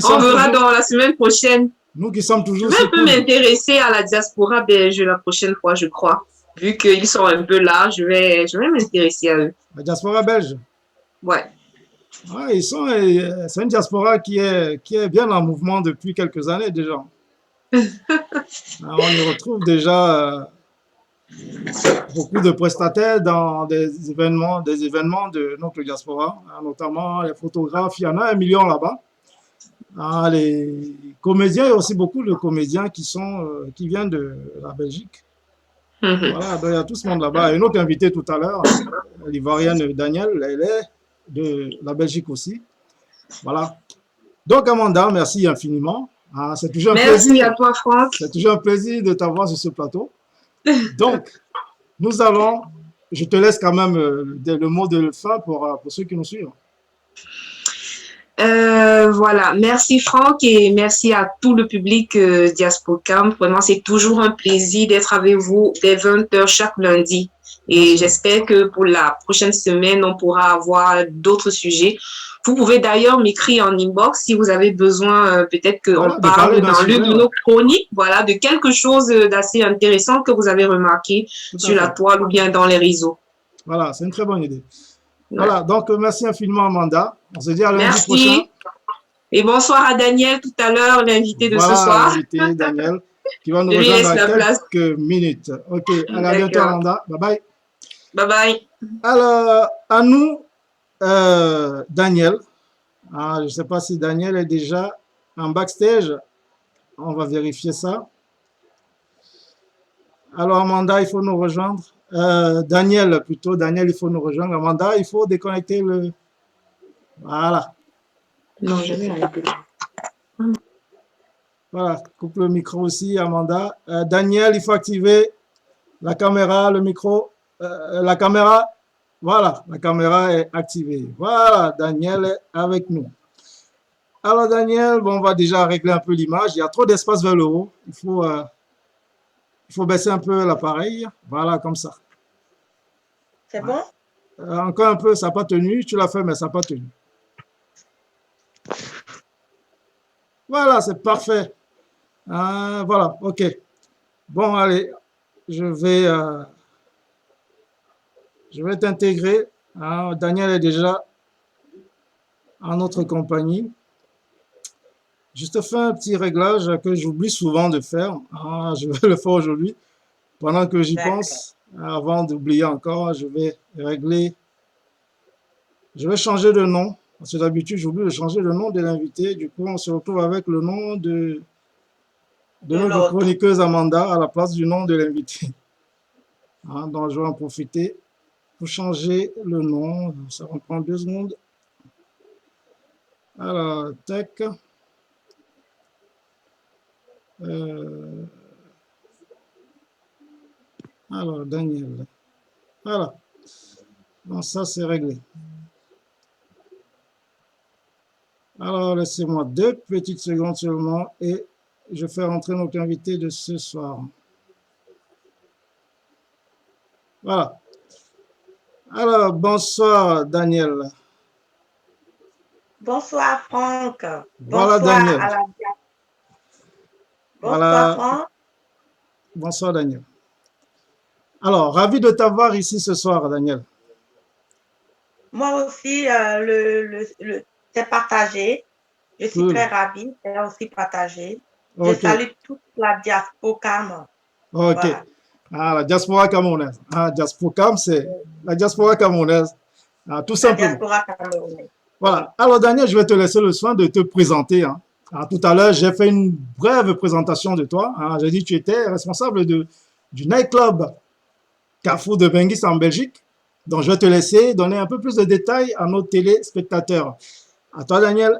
On verra dans la semaine prochaine. Nous qui sommes Je toujours vais si un peu cool. m'intéresser à la diaspora belge la prochaine fois, je crois. Vu qu'ils sont un peu là, je vais m'intéresser à eux. La diaspora belge. Ouais. Ouais, c'est une diaspora qui est bien en mouvement depuis quelques années déjà. On y retrouve déjà beaucoup de prestataires dans des événements de notre diaspora, notamment les photographes. Il y en a 1 million là-bas. Les comédiens, il y a aussi beaucoup de comédiens qui viennent de la Belgique. Mhm. Voilà, donc il y a tout ce monde là-bas. Une autre invitée tout à l'heure, l'Ivoirienne Daniel, elle est de la Belgique aussi. Voilà. Donc Amanda, merci infiniment. C'est toujours un Merci plaisir. à toi, Franck. C'est toujours un plaisir de t'avoir sur ce plateau. Donc, je te laisse quand même le mot de fin pour ceux qui nous suivent. Voilà, merci Franck et merci à tout le public Diaspocam. Vraiment, c'est toujours un plaisir d'être avec vous dès 20h chaque lundi. Et Merci. j'espère que pour la prochaine semaine, on pourra avoir d'autres sujets. Vous pouvez d'ailleurs m'écrire en inbox si vous avez besoin, peut-être qu'on Voilà, de parler parle d'un dans sujet, l'une de ouais. nos chroniques, voilà, de quelque chose d'assez intéressant que vous avez remarqué Tout à sur la fait. toile ou bien dans les réseaux. Voilà, c'est une très bonne idée. Ouais. Voilà, donc merci infiniment Amanda. On se dit à lundi prochain. Merci. Et bonsoir à Daniel tout à l'heure, l'invité de ce Voilà soir. l'invité Daniel qui va nous Je lui rejoindre laisse la dans place. quelques minutes. Ok, allez, à bientôt D'accord. Amanda. Bye bye. Bye bye. Alors, à nous, Daniel. Je ne sais pas si Daniel est déjà en backstage. On va vérifier ça. Alors, Amanda, il faut nous rejoindre. Daniel, plutôt. Daniel, il faut nous rejoindre. Amanda, il faut déconnecter le... Voilà. Non, je vais arrêter. Voilà. Coupe le micro aussi, Amanda. Daniel, il faut activer la caméra, le micro. La caméra. Voilà. La caméra est activée. Voilà. Daniel est avec nous. Alors, Daniel, bon, on va déjà régler un peu l'image. Il y a trop d'espace vers le haut. Il faut baisser un peu l'appareil. Voilà, comme ça. C'est bon? Encore un peu, ça n'a pas tenu. Tu l'as fait, mais ça n'a pas tenu. Voilà, c'est parfait. Voilà, ok. Bon, allez, je vais t'intégrer. Daniel est déjà en notre compagnie. Juste fait un petit réglage que j'oublie souvent de faire. Ah, je vais le faire aujourd'hui. Pendant que j'y D'accord. pense, avant d'oublier encore, je vais régler, je vais changer de nom. Parce que d'habitude, j'oublie de changer le nom de l'invité. Du coup, on se retrouve avec le nom de De notre l'autre. chroniqueuse Amanda à la place du nom de l'invité. Hein, donc, je vais en profiter pour changer le nom. Ça va prendre 2 secondes. Alors, tac. Euh, alors, Daniel. Voilà. Donc, ça, c'est réglé. Alors, laissez-moi 2 petites secondes seulement et je fais rentrer notre invité de ce soir. Voilà. Alors, bonsoir, Daniel. Bonsoir Franck. Voilà, Bonsoir Daniel. à la Bonsoir Voilà. Franck. Bonsoir, Daniel. Alors, ravi de t'avoir ici ce soir, Daniel. Moi aussi, c'est partagé. Je suis Cool. très ravie. C'est aussi partagé. Je Ok. salue toute la diaspora. Ok. Voilà. Ah, la diaspora camerounaise. Ah, diaspora, c'est la diaspora camerounaise. Ah, tout La simplement. diaspora camerounaise. Oui. Voilà. Alors, Daniel, je vais te laisser le soin de te présenter. Hein. Alors, tout à l'heure, j'ai fait une brève présentation de toi. Hein. J'ai dit que tu étais responsable du nightclub Carrefour de Bengis en Belgique. Donc, je vais te laisser donner un peu plus de détails à nos téléspectateurs. À toi, Daniel.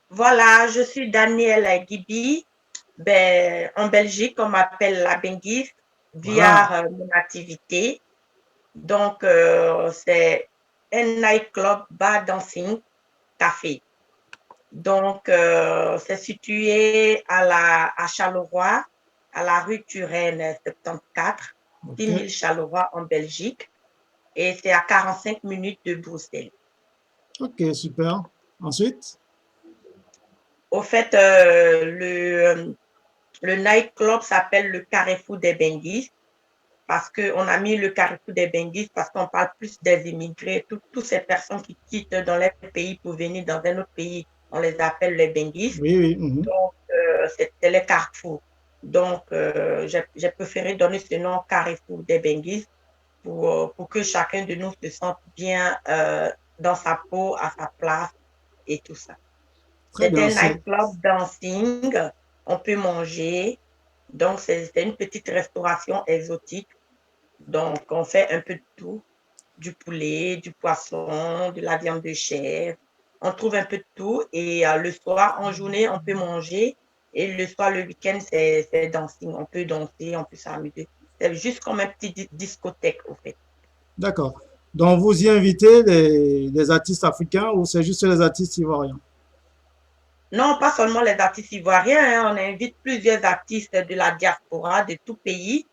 Voilà, je suis Danielle Gibi. Ben, en Belgique, on m'appelle la Benguise Voilà. via mon activité. Donc, c'est un nightclub, bar dancing, café. Donc, c'est situé à Charleroi, à la rue Turenne 74, Ok. 6000 Charleroi en Belgique. Et c'est à 45 minutes de Bruxelles. Ok, super. Ensuite, Au fait, le nightclub s'appelle le Carrefour des Benguis parce qu'on a mis le Carrefour des Benguis parce qu'on parle plus des immigrés, toutes ces personnes qui quittent dans leur pays pour venir dans un autre pays, on les appelle les Benguis. oui, oui. Mhm. Donc, c'était le Carrefour. Donc, j'ai préféré donner ce nom Carrefour des Benguis pour que chacun de nous se sente bien dans sa peau, à sa place et tout ça. Très C'est bien. un nightclub dancing, on peut manger. Donc, c'est une petite restauration exotique. Donc, on fait un peu de tout, du poulet, du poisson, de la viande de chèvre. On trouve un peu de tout. Et le soir, en journée, on peut manger. Et le soir, le week-end, c'est dancing. On peut danser, on peut s'amuser. C'est juste comme un petit discothèque, au fait. D'accord. Donc, vous y invitez les artistes africains ou c'est juste les artistes ivoiriens? Non, pas seulement les artistes ivoiriens, hein, on invite plusieurs artistes de la diaspora, de tout pays.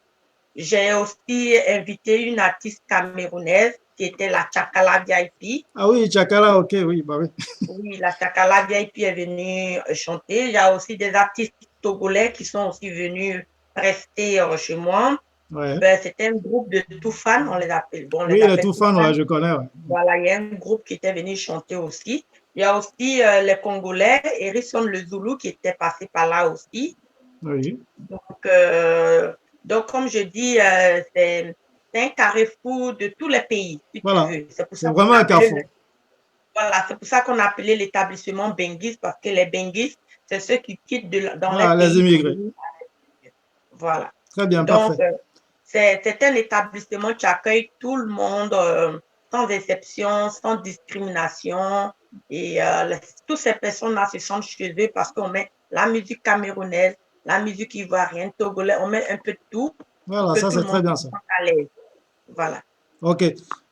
J'ai aussi invité une artiste camerounaise qui était la Chakala VIP. Ah oui, Tchakala, ok, oui, bah oui. Oui, la Chakala VIP est venue chanter. Il y a aussi des artistes togolais qui sont aussi venus rester chez moi. Ouais. Ben, c'était un groupe de Toufan, on les appelle. Bon, on Oui, les les appelle Toufan, ouais, Toufan. je connais, ouais. Voilà, il y a un groupe qui était venu chanter aussi. Il y a aussi les Congolais, Hérisson le Zoulou, qui était passé par là aussi. Oui. Donc comme je dis, c'est un carrefour de tous les pays, si tu Voilà. veux. C'est pour C'est ça qu'on vraiment un appelait carrefour. voilà, c'est pour ça qu'on appelait l'établissement Benguis, parce que les Benguis, c'est ceux qui quittent dans les Voilà, les pays pour immigrés. venir. Voilà. Très bien, Donc, parfait. c'est un établissement qui accueille tout le monde, sans exception, sans discrimination. Et toutes ces personnes-là se sentent chez eux parce qu'on met la musique camerounaise, la musique ivoirienne, togolaise, on met un peu de tout pour Voilà, que ça, tout le c'est très monde bien, se ça. sente à l'aise. Voilà. Ok.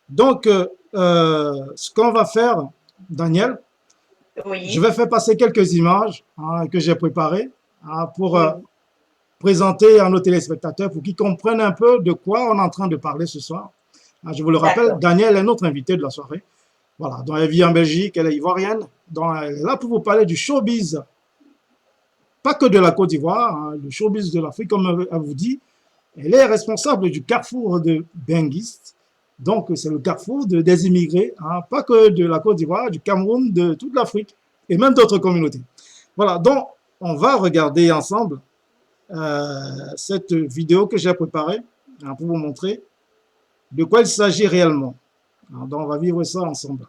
Donc, ce qu'on va faire, Daniel, je Oui, vais faire passer quelques images hein, que j'ai préparées hein, pour oui, présenter à nos téléspectateurs pour qu'ils comprennent un peu de quoi on est en train de parler ce soir. Ah, je vous le rappelle, d'accord. Daniel est notre invité de la soirée. Voilà, donc elle vit en Belgique, elle est ivoirienne. Donc elle est là pour vous parler du showbiz, pas que de la Côte d'Ivoire, hein, le showbiz de l'Afrique, comme elle vous dit. Elle est responsable du carrefour de Bengis. Donc c'est le carrefour des immigrés, hein, pas que de la Côte d'Ivoire, du Cameroun, de toute l'Afrique. et même d'autres communautés. Voilà, donc on va regarder ensemble cette vidéo que j'ai préparée pour vous montrer de quoi il s'agit réellement. Alors, donc on va vivre ça ensemble.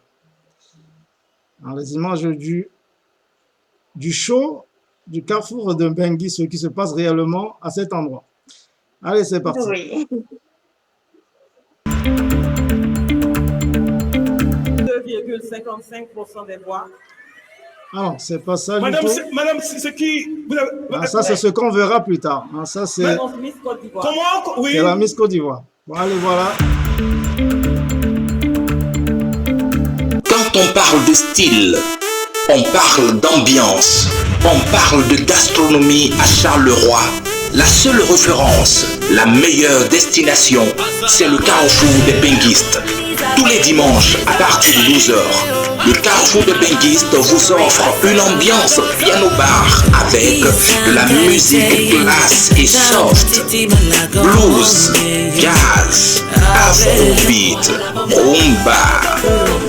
Alors, les images du show du carrefour de Bengui, ce qui se passe réellement à cet endroit. Allez, c'est parti. Oui. 2,55% des voix. Alors, c'est pas ça Madame, du tout. Madame, c'est qui Ça, c'est ce qu'on verra plus tard. Ça, c'est Miss Côte d'Ivoire. Comment? Oui. la Miss Côte d'Ivoire. Bon, allez, voilà. Quand on parle de style, on parle d'ambiance, on parle de gastronomie à Charleroi. La seule référence, la meilleure destination, c'est le carrefour des Benguistes. Tous les dimanches à partir de 12h, le carrefour des Benguistes vous offre une ambiance piano-bar avec de la musique classe et soft, blues, jazz, afrobeat, rumba,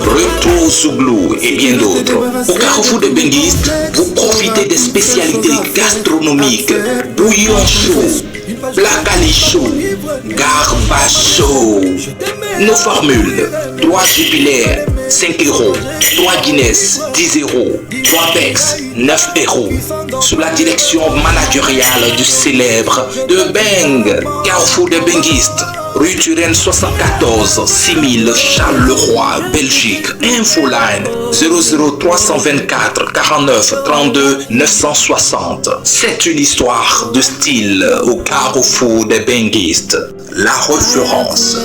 retro souglou et bien d'autres. Au carrefour des Benguistes, vous profitez des spécialités gastronomiques, bouillon chaud, placali chaud, garba chaud. Nos formules, 3 jupilaires, 5 €, 3 Guinness, 10 €, 3 Bex, 9 €, sous la direction managériale du célèbre de Beng, carrefour des Benguistes, rue Turenne 74, 6000 Charleroi, Belgique. Infoline 00324 49 32 960. C'est une histoire de style au carrefour des Benguistes. La référence.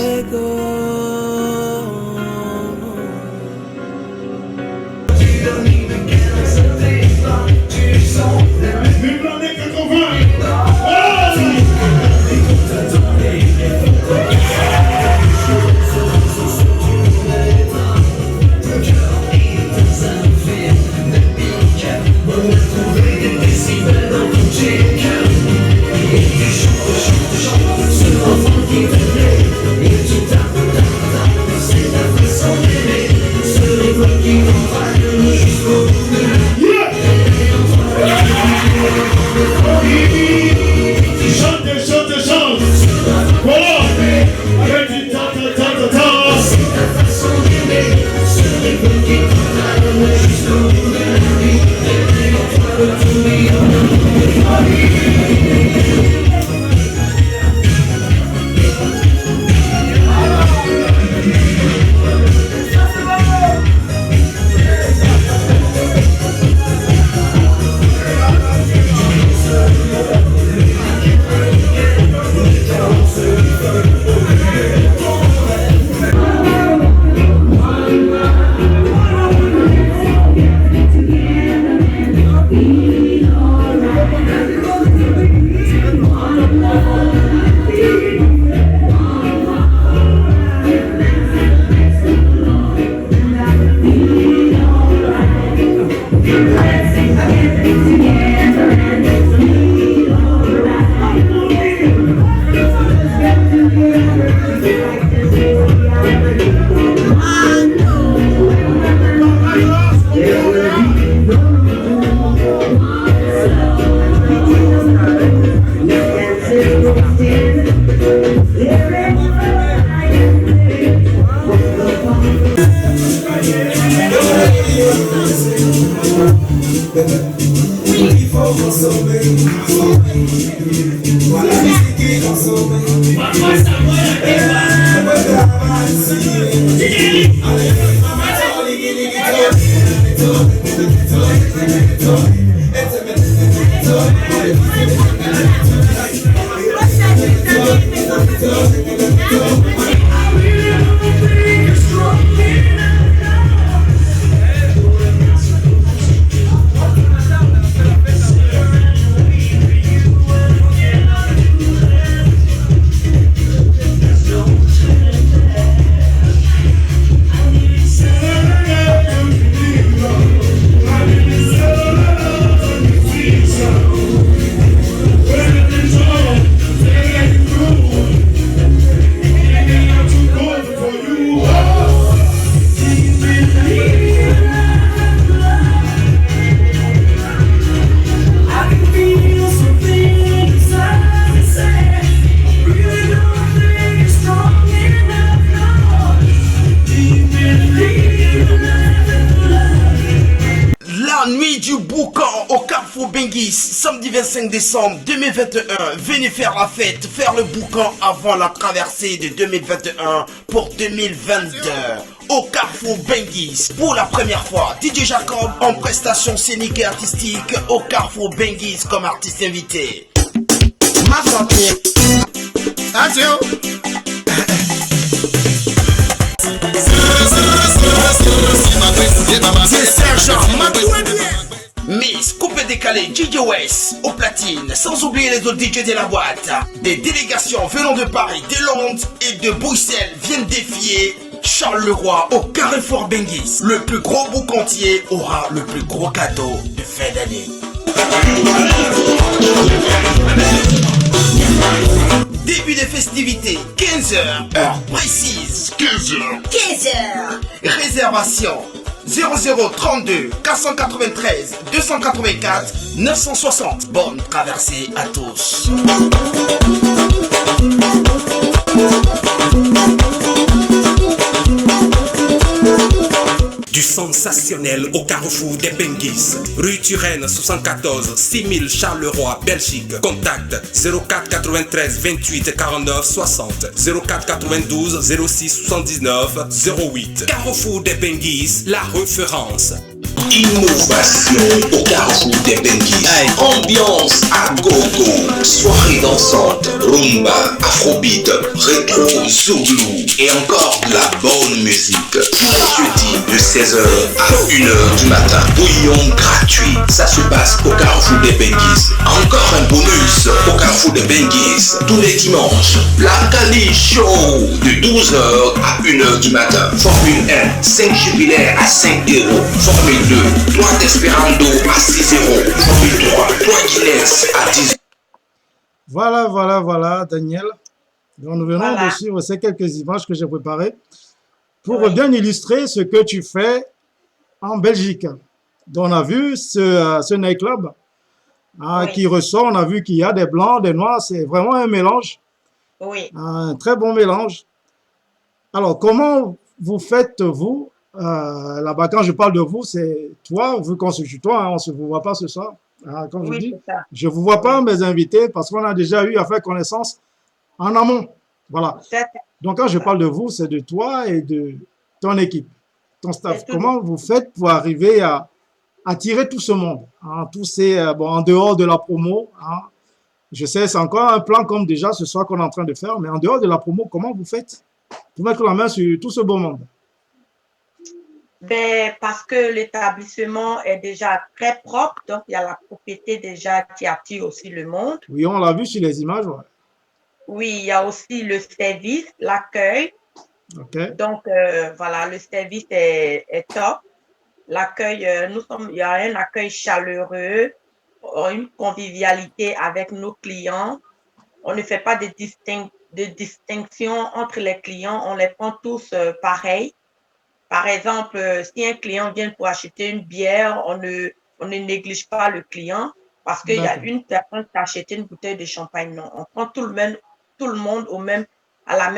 du boucan au Carrefour Benguis, samedi 25 décembre 2021. Venez faire la fête, faire le boucan avant la traversée de 2021 pour 2022. Au Carrefour Benguis, pour la première fois, DJ Jacob en prestation scénique et artistique au Carrefour Benguis comme artiste invité. Ma santé. Attention. C'est Serge Miss, coupé décalé, DJ West au platine, sans oublier les autres DJ de la boîte. Des délégations venant de Paris, de Londres et de Bruxelles viennent défier Charles Leroy au Carrefour Benguis. Le plus gros boucantier aura le plus gros cadeau de fin d'année. Début des festivités, 15h, heure précise, 15h. 15h. Réservation 0032 493 284 960. Bonne traversée à tous. Du sensationnel au Carrefour des Benguis. Rue Turenne 74 6000 Charleroi, Belgique. Contact 04 93 28 49 60 04 92 06 79 08. Carrefour des Benguis, la référence. Innovation au Carrefour des Benguis. Ambiance à gogo. Soirée dansante, rumba, afrobeat, rétro, zouglou et encore de la bonne musique. Tous les jeudis de 16h à 1h du matin. Bouillon gratuit. Ça se passe au Carrefour des Benguis. Encore un bonus au Carrefour des Benguis. Tous les dimanches, la Cali Show de 12h à 1h du matin. Formule 1, 5 jubilaires à 5 €. Formule 2, 3 Desperando à 6 €. Formule 3, 3 Guinness à 10 €. Voilà, Daniel. Donc, nous venons de suivre ces quelques images que j'ai préparées pour bien illustrer ce que tu fais en Belgique. Donc, on a vu ce nightclub qui ressort. On a vu qu'il y a des blancs, des noirs. C'est vraiment un mélange. Oui. Un très bon mélange. Alors, comment vous faites, vous, là-bas, quand je parle de vous, c'est toi, vu qu'on se tutoie, on ne se voit pas ce soir. Comme je dis, je ne vous vois pas, mes invités, parce qu'on a déjà eu à faire connaissance en amont. Voilà. Donc, quand je parle de vous, c'est de toi et de ton équipe, ton staff. Comment vous faites pour arriver à attirer tout ce monde, tous ces, en dehors de la promo, je sais, c'est encore un plan comme déjà ce soir qu'on est en train de faire, mais en dehors de la promo, comment vous faites pour mettre la main sur tout ce beau monde? Parce que l'établissement est déjà très propre, donc il y a la propriété déjà qui attire aussi le monde. Oui, on l'a vu sur les images. Ouais. Oui, il y a aussi le service, l'accueil. Okay. Donc, voilà, le service est top. L'accueil, il y a un accueil chaleureux, une convivialité avec nos clients. On ne fait pas de distinction entre les clients, on les prend tous pareils. Par exemple, si un client vient pour acheter une bière, on ne néglige pas le client parce qu'il y a une personne qui a acheté une bouteille de champagne. Non, on prend tout le monde à la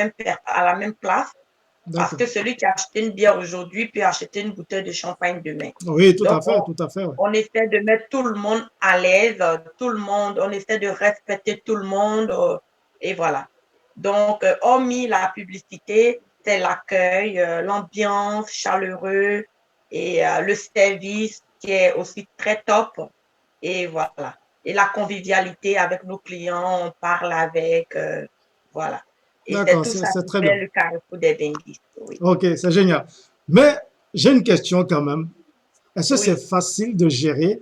même place parce que celui qui a acheté une bière aujourd'hui peut acheter une bouteille de champagne demain. Oui, tout à fait. Ouais. On essaie de mettre tout le monde à l'aise, on essaie de respecter tout le monde et voilà. Donc, hormis la publicité, c'est l'accueil, l'ambiance chaleureux et le service qui est aussi très top. Et voilà. Et la convivialité avec nos clients, on parle avec, voilà. Et c'est tout ça qui très fait bien. le Carrefour des Benguis. Oui. Ok, c'est génial. Mais j'ai une question quand même. Est-ce que c'est facile de gérer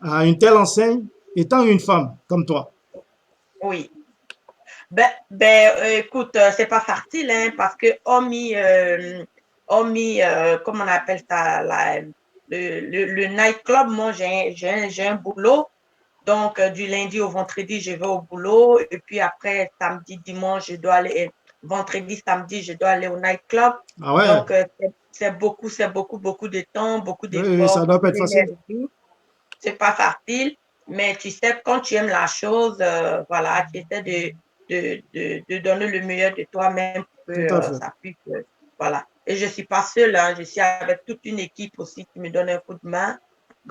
une telle enseigne étant une femme comme toi? Oui. Écoute, c'est pas facile, hein, parce que hormis, comment on appelle ça, le nightclub, moi, j'ai un boulot. Donc, du lundi au vendredi, je vais au boulot. Et puis après, samedi, dimanche, je dois aller, vendredi, samedi, je dois aller au nightclub. Ah ouais. Donc, c'est beaucoup de temps, beaucoup d'efforts. Oui, ça doit pas être facile. C'est pas facile, mais tu sais, quand tu aimes la chose, voilà, tu essaies de donner le meilleur de toi-même pour que ça puisse, voilà. Et je ne suis pas seule, hein, je suis avec toute une équipe aussi qui me donne un coup de main.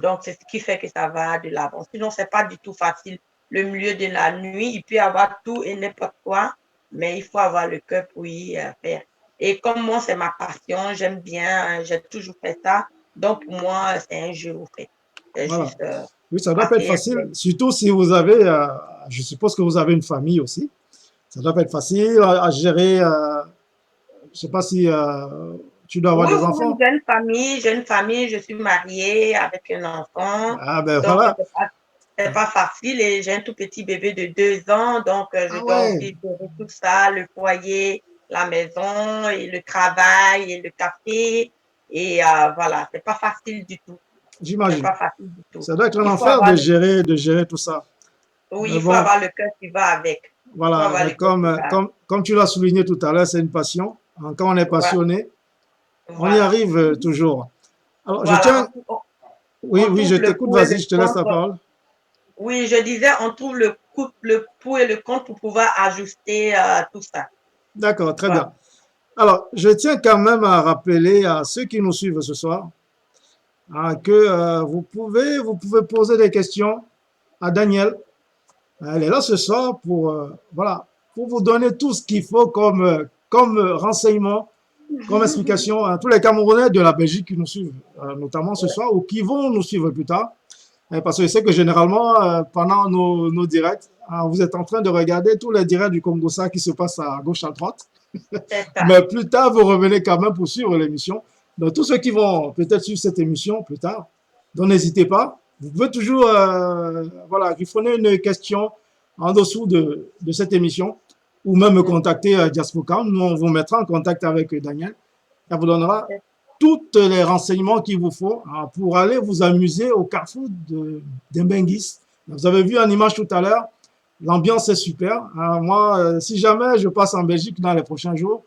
Donc, c'est ce qui fait que ça va de l'avant. Sinon, c'est pas du tout facile. Le milieu de la nuit, il peut y avoir tout et n'importe quoi, mais il faut avoir le cœur pour y faire. Et comme moi, c'est ma passion, j'aime bien, j'ai toujours fait ça. Donc, pour moi, c'est un jeu, au fait. C'est Voilà. juste Oui, ça doit pas être facile, surtout si vous avez, je suppose que vous avez une famille aussi. Ça doit pas être facile à gérer. Je sais pas si tu dois avoir Oui, des oui, enfants. jeune famille, je suis mariée avec un enfant. Ah ben Donc, voilà. c'est pas facile et j'ai un tout petit bébé de 2 ans. Donc, je Ah dois ouais. aussi gérer tout ça, le foyer, la maison et le travail et le café. Et voilà, c'est pas facile du tout. C'est J'imagine. pas facile du tout. Ça doit être un Il faut enfer avoir de gérer tout ça. oui, Mais il faut bon, avoir le cœur qui va avec. Il faut voilà. avoir Mais le cœur qui va avec. comme tu l'as souligné tout à l'heure, c'est une passion. Hein, quand on est passionné, on y Voilà. arrive toujours. Alors, je Voilà. tiens. Oui, On oui, je trouve le t'écoute. pour et Vas-y, le je te laisse la contre. parole. Oui, je disais, on trouve le pour et le contre pour pouvoir ajuster tout ça. D'accord, très Voilà. bien. Alors, je tiens quand même à rappeler à ceux qui nous suivent ce soir que vous pouvez poser des questions à Daniel. Elle est là ce soir pour, voilà, pour vous donner tout ce qu'il faut comme renseignement, comme explication à tous les Camerounais de la Belgique qui nous suivent, notamment ce soir, ou qui vont nous suivre plus tard. Parce que je sais que généralement, pendant nos directs, vous êtes en train de regarder tous les directs du Congo-Ça qui se passent à gauche, à droite. Mais plus tard, vous revenez quand même pour suivre l'émission. Donc, tous ceux qui vont peut-être suivre cette émission plus tard, donc n'hésitez pas. Vous pouvez toujours voilà, griffonner une question en dessous de cette émission ou même me contacter à Diaspocam. Nous, on vous mettra en contact avec Daniel. Elle vous donnera tous les renseignements qu'il vous faut pour aller vous amuser au carrefour d'Embengis. Vous avez vu en image tout à l'heure, l'ambiance est super. Moi, si jamais je passe en Belgique dans les prochains jours,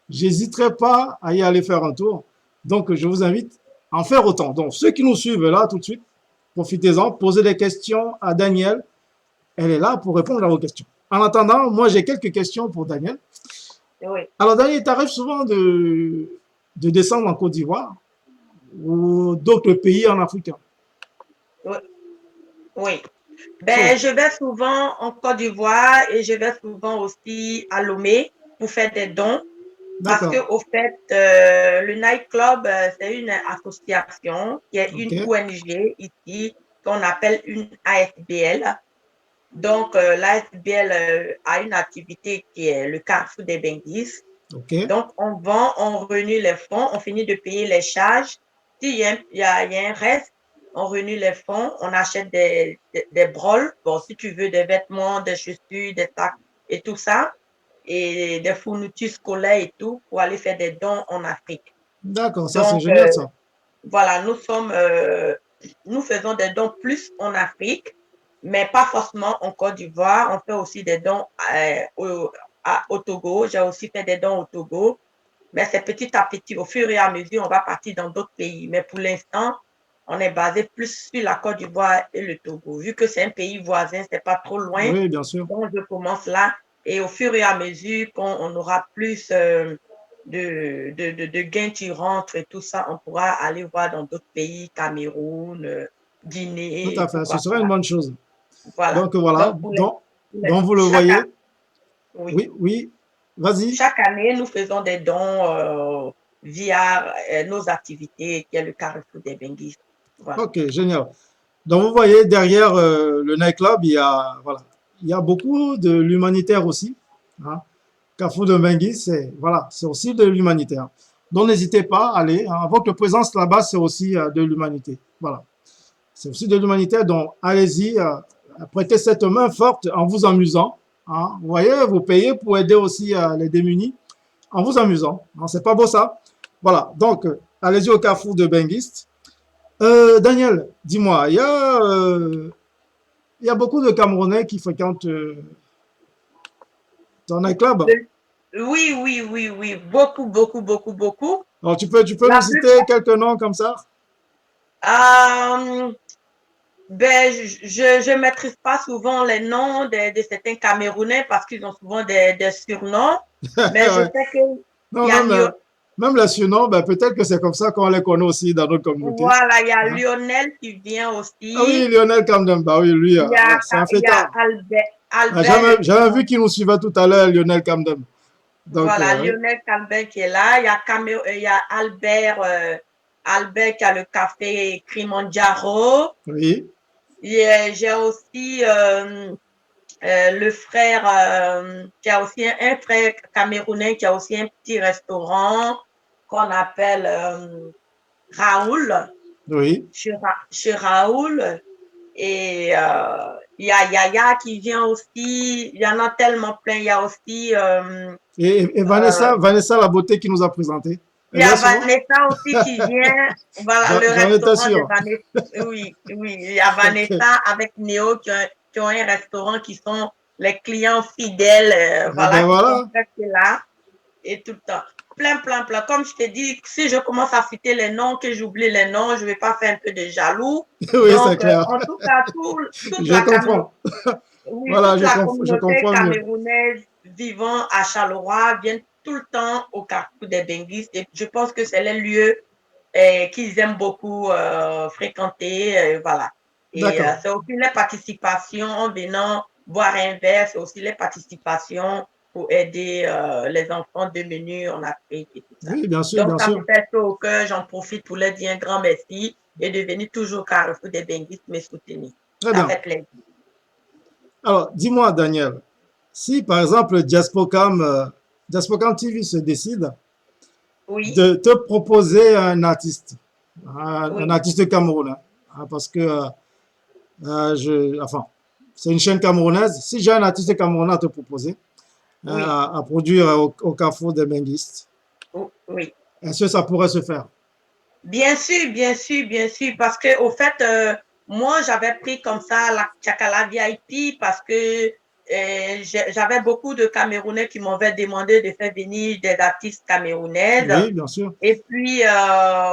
j'hésiterai pas à y aller faire un tour. Donc, je vous invite à en faire autant. Donc, ceux qui nous suivent là tout de suite, profitez-en, posez des questions à Daniel. Elle est là pour répondre à vos questions. En attendant, moi, j'ai quelques questions pour Daniel. Oui. Alors, Daniel, il t'arrive souvent de descendre en Côte d'Ivoire ou d'autres pays en Afrique? Oui. Oui. Ben, je vais souvent en Côte d'Ivoire et je vais souvent aussi à Lomé pour faire des dons. Parce que, au fait, le Night Club, c'est une association qui est une ONG ici, qu'on appelle une ASBL. Donc, l'ASBL a une activité qui est le carrefour des Bengis. Donc, on vend, on renoue les fonds, on finit de payer les charges. S'il y a un reste, on renoue les fonds, on achète des broles. Bon, si tu veux, des vêtements, des chaussures, des sacs et tout ça. Et des fournitures scolaires et tout pour aller faire des dons en Afrique. D'accord, ça c'est génial ça. Voilà, nous faisons des dons plus en Afrique, mais pas forcément en Côte d'Ivoire. On fait aussi des dons au Togo. J'ai aussi fait des dons au Togo. Mais c'est petit à petit, au fur et à mesure, on va partir dans d'autres pays. Mais pour l'instant, on est basé plus sur la Côte d'Ivoire et le Togo. Vu que c'est un pays voisin, c'est pas trop loin. Oui, bien sûr. Donc, je commence là. Et au fur et à mesure qu'on aura plus de gains qui rentrent et tout ça, on pourra aller voir dans d'autres pays, Cameroun, Guinée. Tout à fait, ce serait une bonne chose. Voilà. Donc voilà, donc vous le voyez. Oui, vas-y. Chaque année, nous faisons des dons via nos activités, qui est le carrefour des Bengis. Voilà. Ok, génial. Donc vous voyez, derrière le nightclub, il y a beaucoup de l'humanitaire aussi. Hein. Carrefour de Bengis, c'est aussi de l'humanitaire. Donc n'hésitez pas à aller. Hein. Votre présence là-bas, c'est aussi de l'humanité. Voilà. C'est aussi de l'humanitaire. Donc allez-y, prêtez cette main forte en vous amusant. Hein. Vous voyez, vous payez pour aider aussi les démunis en vous amusant. Hein. C'est pas beau ça? Voilà. Donc allez-y au Carrefour de Bengis. Daniel, dis-moi, il y a beaucoup de Camerounais qui fréquentent ton nightclub? Oui. Beaucoup. Alors, tu peux nous citer quelques noms comme ça? Ben, je ne maîtrise pas souvent les noms de certains Camerounais parce qu'ils ont souvent des surnoms. Mais je sais qu'il même les surnoms, ben, peut-être que c'est comme ça qu'on les connaît aussi dans notre communauté. Voilà, il y a Hein. Lionel qui vient Ah oui, aussi. Lionel Camden, bah oui, lui, c'est un Il y a fêtard. Ah, Albert, j'avais vu qu'il nous suivait tout à l'heure, Lionel Camden. Donc, voilà, oui. Lionel Calvin qui est là. Il y a Albert, Albert qui a le café Kilimanjaro. Oui. J'ai aussi le frère, qui a aussi un frère camerounais qui a aussi un petit restaurant qu'on appelle Raoul, Oui. chez Raoul. Et il y a Yaya qui vient aussi. Il y en a tellement plein. Il y a aussi. Et Vanessa, Vanessa La Beauté qui nous a présenté. Il y a Vanessa aussi qui vient. Voilà, le restaurant de Vanessa. Oui, oui. Il y a Vanessa avec Néo qui ont un restaurant qui sont les clients fidèles. Voilà, qui sont presque là. Et tout le temps. Plein. Comme je t'ai dit, si je commence à citer les noms, que j'oublie les noms, je ne vais pas faire un peu de jaloux. Oui, c'est clair. En tout cas, toute je la comprends. oui, voilà, toute la je comprends camerounaise vivant à Charleroi viennent tout le temps au Carrefour des Benguistes. Et je pense que c'est les lieux qu'ils aiment beaucoup fréquenter. Voilà. Et c'est aussi les participations en venant boire un verre, c'est aussi les participations pour aider les enfants démunis en Afrique et tout ça. Oui, bien sûr, donc, bien ça sûr. me fait chaud au cœur, j'en profite pour leur dire un grand merci et de venir toujours au Carrefour des Benguistes me soutenir. Très ça bien. fait plaisir. Alors, dis-moi, Daniel, si par exemple Diaspocam TV se décide de te proposer un artiste, un artiste camerounais, parce que enfin, c'est une chaîne camerounaise. Si j'ai un artiste camerounais à te proposer, à produire au Carrefour des Benguistes, est-ce que ça pourrait se faire? Bien sûr, parce que au fait, moi j'avais pris comme ça la Tchakala VIP parce que j'avais beaucoup de Camerounais qui m'avaient demandé de faire venir des artistes camerounaises. Oui, bien sûr. Et puis,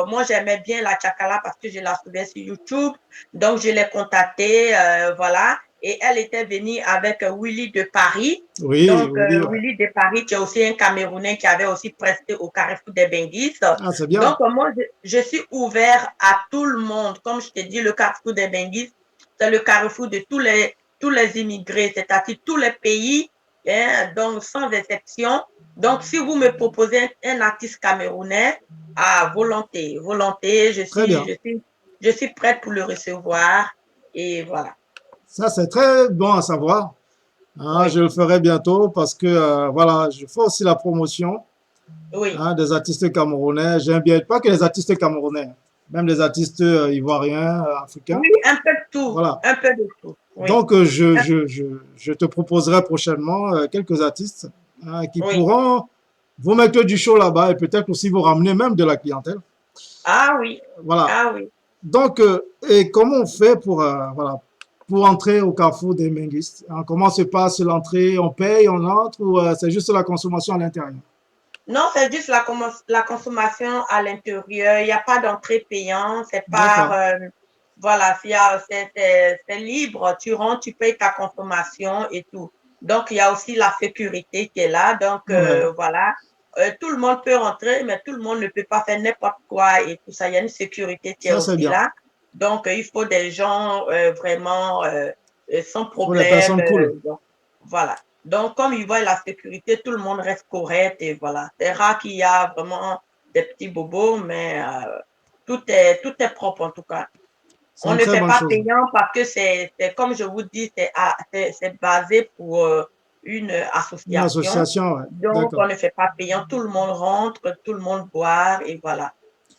moi, j'aimais bien la Tchakala parce que je la suivais sur YouTube. Donc, je l'ai contactée, voilà. Et elle était venue avec Willy de Paris. Oui, donc, Willy de Paris, qui est aussi un Camerounais qui avait aussi presté au Carrefour des Benguistes. Ah, c'est bien. Donc, moi, je suis ouvert à tout le monde. Comme je t'ai dit, le Carrefour des Benguistes, c'est le carrefour de tous les immigrés, c'est-à-dire tous les pays, hein, donc sans exception. Donc, si vous me proposez un artiste camerounais, à volonté, je suis prête pour le recevoir et voilà. Ça, c'est très bon à savoir. Hein, je le ferai bientôt parce que, voilà, je fais aussi la promotion des artistes camerounais. J'aime bien, pas que les artistes camerounais, même les artistes ivoiriens, africains. Oui, un peu de tout. Voilà. Un peu de tout. Oui. Donc, je te proposerai prochainement quelques artistes qui pourront vous mettre du show là-bas et peut-être aussi vous ramener même de la clientèle. Ah oui. Voilà. Ah oui. Donc, et comment on fait pour entrer au Carrefour des Benguistes? Comment se passe l'entrée? On paye, on entre ou c'est juste la consommation à l'intérieur? Non, c'est juste la consommation à l'intérieur. Il n'y a pas d'entrée payante. C'est pas... voilà, c'est libre. Tu rentres, tu payes ta consommation et tout. Donc, il y a aussi la sécurité qui est là. Donc, voilà. Tout le monde peut rentrer, mais tout le monde ne peut pas faire n'importe quoi et tout ça. Il y a une sécurité qui est aussi là. Donc, il faut des gens vraiment sans problème. Pour les personnes cool. Donc, voilà. Donc, comme ils voient la sécurité, tout le monde reste correct et voilà. C'est rare qu'il y a vraiment des petits bobos, mais tout est propre en tout cas. On ne fait pas payant parce que c'est comme je vous dis, c'est basé pour une association. Une association, ouais. Donc, on ne fait pas payant. Tout le monde rentre, tout le monde boit et voilà.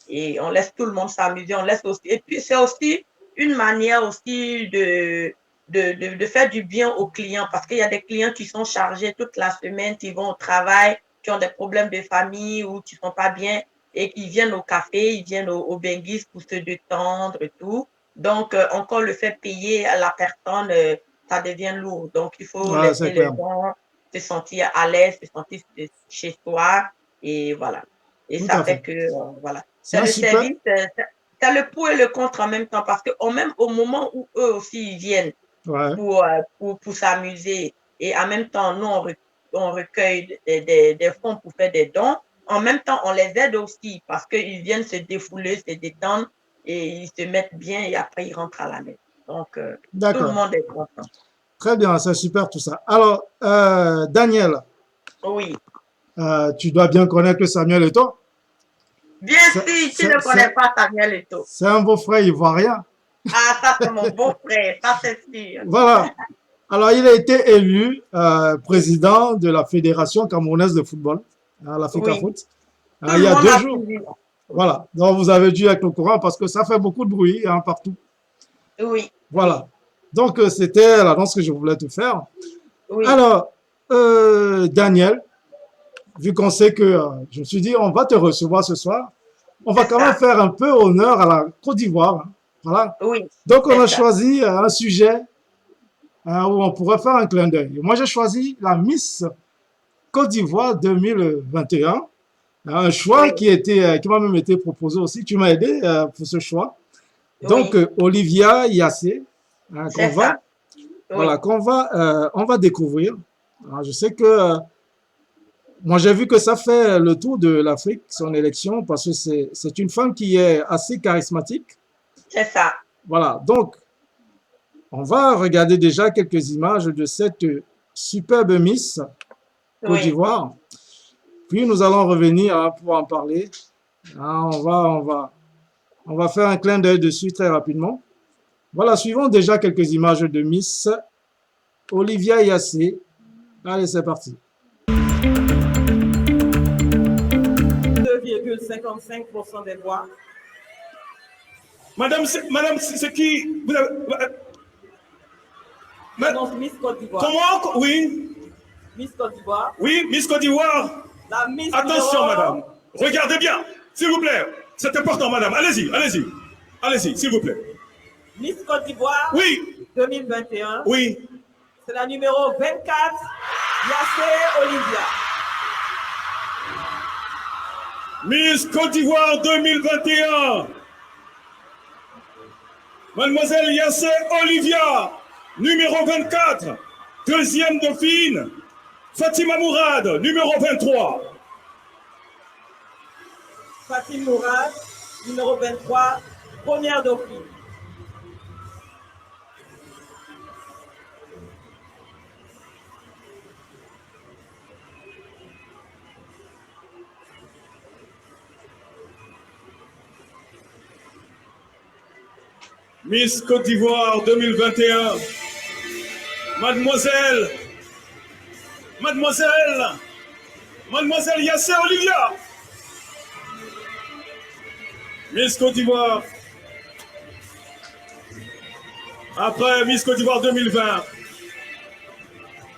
Et on laisse tout le monde s'amuser. On laisse aussi. Et puis, c'est aussi une manière aussi de faire du bien aux clients parce qu'il y a des clients qui sont chargés toute la semaine, qui vont au travail, qui ont des problèmes de famille ou qui ne sont pas bien et qui viennent au café, ils viennent au Benguistes pour se détendre et tout. Donc, encore le fait payer à la personne, ça devient lourd. Donc, il faut laisser les gens se sentir à l'aise, se sentir chez soi et voilà. Et tout ça fait que, voilà. C'est le service, c'est le pour et le contre en même temps parce que même au moment où eux aussi ils viennent pour s'amuser et en même temps, nous, on recueille des fonds pour faire des dons. en même temps, on les aide aussi parce qu'ils viennent se défouler, se détendre et ils se mettent bien et après ils rentrent à la maison. Donc, tout le D'accord. monde est content. Très bien, c'est super tout ça. Alors, Daniel, Oui. tu dois bien connaître Samuel Eto'o. Bien sûr, tu ne connais pas Samuel Eto'o. C'est un beau-frère ivoirien. Ah, ça, c'est mon beau-frère, ça, c'est sûr. Voilà. Alors, il a été élu président de la Fédération camerounaise de football, l'Africa Oui. Foot, Tout il y le a monde 2 a jours. suivi. Voilà. Donc, vous avez dû être au courant parce que ça fait beaucoup de bruit partout. Oui. Voilà. Donc, c'était l'annonce que je voulais te faire. Oui. Alors, Daniel, vu qu'on sait que je me suis dit, on va te recevoir ce soir, on va quand même faire un peu honneur à la Côte d'Ivoire. Hein. Voilà. Oui. Donc, on a choisi un sujet où on pourrait faire un clin d'œil. Moi, j'ai choisi la Miss Côte d'Ivoire 2021. Un choix qui m'a même été proposé aussi. Tu m'as aidé pour ce choix. Donc, Olivia Yassé, qu'on va découvrir. Alors, je sais que moi, j'ai vu que ça fait le tour de l'Afrique, son élection, parce que c'est une femme qui est assez charismatique. C'est ça. Voilà. Donc, on va regarder déjà quelques images de cette superbe Miss Côte d'Ivoire. Puis, nous allons revenir pour en parler. On va faire un clin d'œil dessus très rapidement. Voilà, suivons déjà quelques images de Miss Olivia Yassé. Allez, c'est parti. 2,55% des voix. Madame, c'est qui? Donc, Miss Côte d'Ivoire. Comment? Oui. Miss Côte d'Ivoire. Oui, Miss Côte d'Ivoire. La Miss Attention, madame. Regardez bien, s'il vous plaît. C'est important, madame. Allez-y, allez-y. Allez-y, s'il vous plaît. Miss Côte d'Ivoire. Oui. 2021. Oui. C'est la numéro 24, Yassé Olivia. Miss Côte d'Ivoire 2021. Mademoiselle Yassé Olivia, numéro 24. Deuxième dauphine, Fatima Mourad, numéro 23. Fatima Mourad, numéro 23, première dauphine. Miss Côte d'Ivoire 2021. Mademoiselle Yassé Olivia. Miss Côte d'Ivoire. Après Miss Côte d'Ivoire 2020.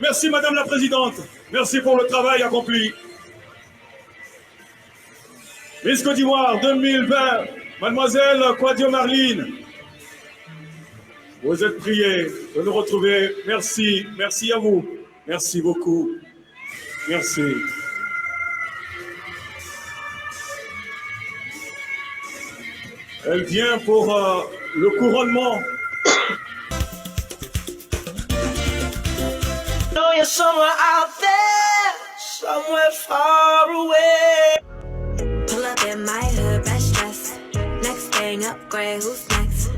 Merci Madame la Présidente. Merci pour le travail accompli. Miss Côte d'Ivoire 2020. Mademoiselle Quadio Marline. Vous êtes priés de nous retrouver. Merci. Merci à vous. Merci beaucoup. Merci. Elle vient pour le couronnement. know you're somewhere out there, somewhere far away. Pull up in my hood, best dress. Next thing upgrade, who's next?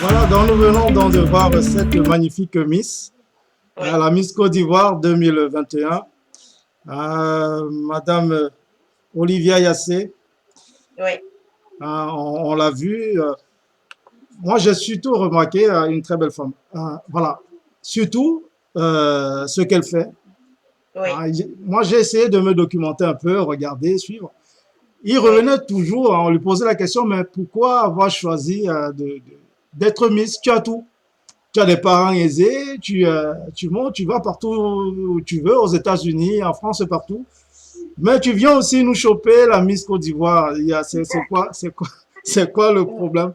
Voilà, donc nous venons donc de voir cette magnifique Miss, la Miss Côte d'Ivoire 2021, Madame Olivia Yassé. Oui. On l'a vu. Moi, j'ai surtout remarqué une très belle femme. Voilà, surtout ce qu'elle fait. Oui. Moi, j'ai essayé de me documenter un peu, regarder, suivre. Il revenait toujours, on lui posait la question, mais pourquoi avoir choisi d'être Miss? Tu as tout. Tu as des parents aisés, tu montes, tu vas partout où tu veux, aux États-Unis, en France, partout. Mais tu viens aussi nous choper la Miss Côte d'Ivoire. C'est quoi le problème?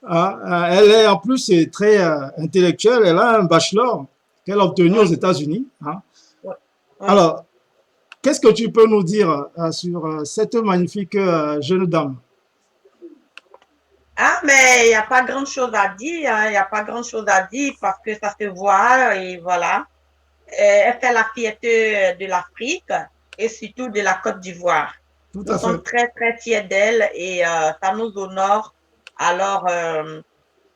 Elle est en plus très intellectuelle. Elle a un bachelor qu'elle a obtenu aux États-Unis. Hein. Alors, qu'est-ce que tu peux nous dire sur cette magnifique jeune dame? Ah, mais il n'y a pas grand-chose à dire, hein. Il n'y a pas grand-chose à dire parce que ça se voit et voilà. Elle fait la fierté de l'Afrique et surtout de la Côte d'Ivoire. Tout Nous à sommes fait. très, très fiers d'elle et ça nous honore. Alors,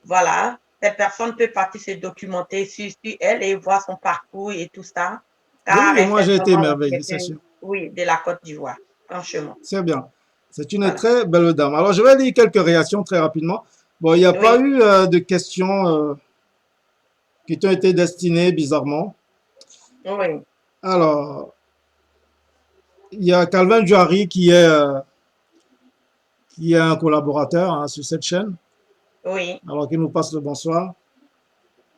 voilà, cette personne peut partir se documenter sur elle et voir son parcours et tout ça. Car Oui, elle moi fait j'ai été vraiment la émerveillé, c'est fierté, sûr. oui, de la Côte d'Ivoire, franchement. C'est bien. C'est une Voilà. très belle dame. Alors, je vais lire quelques réactions très rapidement. Bon, il n'y a pas Oui, eu de questions qui t'ont été destinées bizarrement. oui, Alors, il y a Calvin Juari qui est un collaborateur hein, sur cette chaîne. oui. Alors, qui nous passe le bonsoir.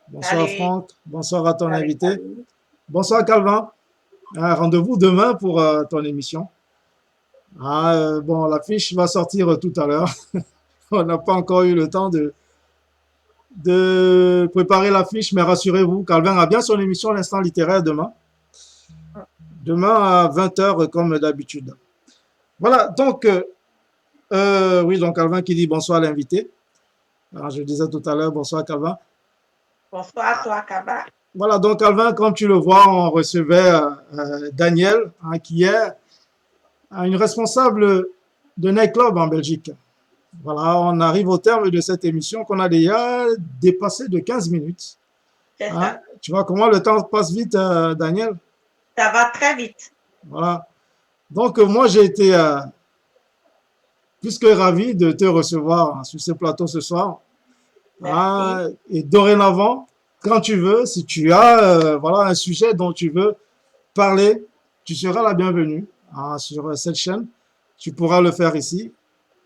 Bonsoir Salut, Franck. Bonsoir à ton salut, invité. salut. Bonsoir Calvin. Rendez-vous demain pour ton émission. Bon, l'affiche va sortir tout à l'heure. On n'a pas encore eu le temps de préparer l'affiche, mais rassurez-vous, Calvin a bien son émission à l'instant littéraire demain. Demain à 20 h comme d'habitude. Voilà, donc, oui, donc Calvin qui dit bonsoir à l'invité. Alors, je disais tout à l'heure, bonsoir Calvin. Bonsoir à toi, Kaba. Voilà, donc Calvin, comme tu le vois, on recevait Daniel, hein, qui est une responsable de nightclub en Belgique. Voilà, on arrive au terme de cette émission qu'on a déjà dépassé de 15 minutes. C'est Hein. ça. Tu vois comment le temps passe vite, Daniel? Ça va très vite. Voilà. Donc, moi, j'ai été plus que ravi de te recevoir hein, sur ce plateau ce soir. Merci. Et dorénavant, quand tu veux, si tu as voilà, un sujet dont tu veux parler, tu seras la bienvenue hein, sur cette chaîne. Tu pourras le faire ici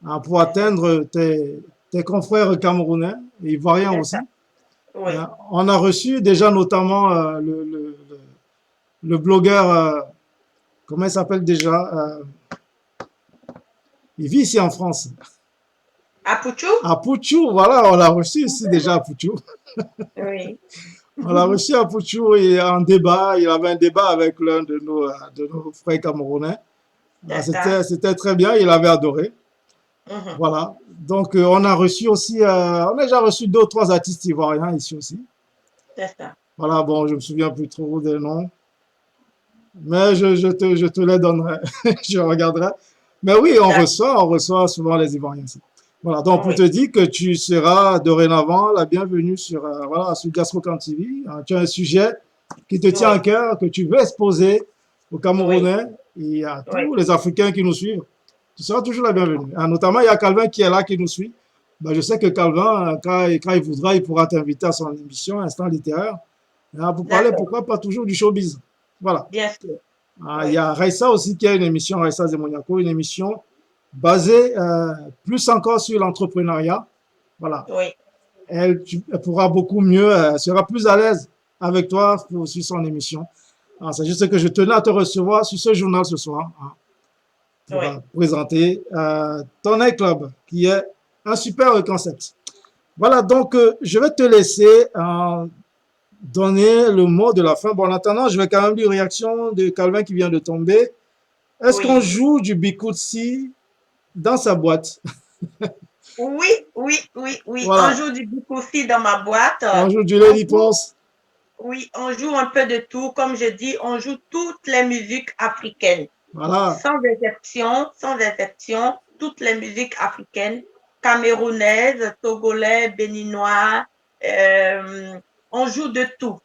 hein, pour atteindre tes confrères camerounais et ivoiriens C'est aussi. ça. Oui. On a reçu déjà notamment le blogueur, comment il s'appelle déjà il vit ici en France. À Pouchou? À Pouchou, voilà, on l'a reçu ici déjà à Pouchou. Oui. On l'a reçu à Pouchou et en débat, il avait un débat avec l'un de nos frères camerounais. C'est ça. C'était très bien, il avait adoré. Mhm. Voilà. Donc, on a reçu aussi, on a déjà reçu 2 ou 3 artistes ivoiriens ici aussi. C'est ça. Voilà, bon, je me souviens plus trop des noms, mais je te les donnerai, je regarderai. Mais oui, on reçoit souvent les Ivoiriens ici. Voilà, donc pour Oui. te dire que tu seras dorénavant la bienvenue sur, voilà, sur Diaspocam TV. Hein, tu as un sujet qui te tient à Oui. cœur, que tu veux exposer aux Oui. Camerounais et à tous Oui. les Africains qui nous suivent. Tu seras toujours la bienvenue. Hein, notamment, il y a Calvin qui est là, qui nous suit. Ben, je sais que Calvin, quand il voudra, il pourra t'inviter à son émission Instant littéraire hein, pour parler, D'accord. pourquoi pas toujours du showbiz. Voilà. Bien sûr. Il Oui. y a Raissa aussi qui a une émission, Raissa Zemoniako, une émission basée plus encore sur l'entrepreneuriat. Voilà. Oui. Elle pourra beaucoup mieux, elle sera plus à l'aise avec toi pour suivre son émission. C'est juste que je tenais à te recevoir sur ce journal ce soir hein, pour Oui. présenter ton nightclub qui est un super concept. Voilà, donc je vais te laisser donner le mot de la fin. Bon, en attendant, je vais quand même lire une réaction de Calvin qui vient de tomber. Est-ce qu'on Oui. joue du Bikoutsi dans sa boîte? Oui, oui, oui, oui. Voilà. On joue du Bikoussi dans ma boîte. On joue du On Lady joue, Ponce. oui, on joue un peu de tout. Comme je dis, on joue toutes les musiques africaines. Voilà. Sans exception, toutes les musiques africaines, camerounaises, togolais, béninois. On joue de tout,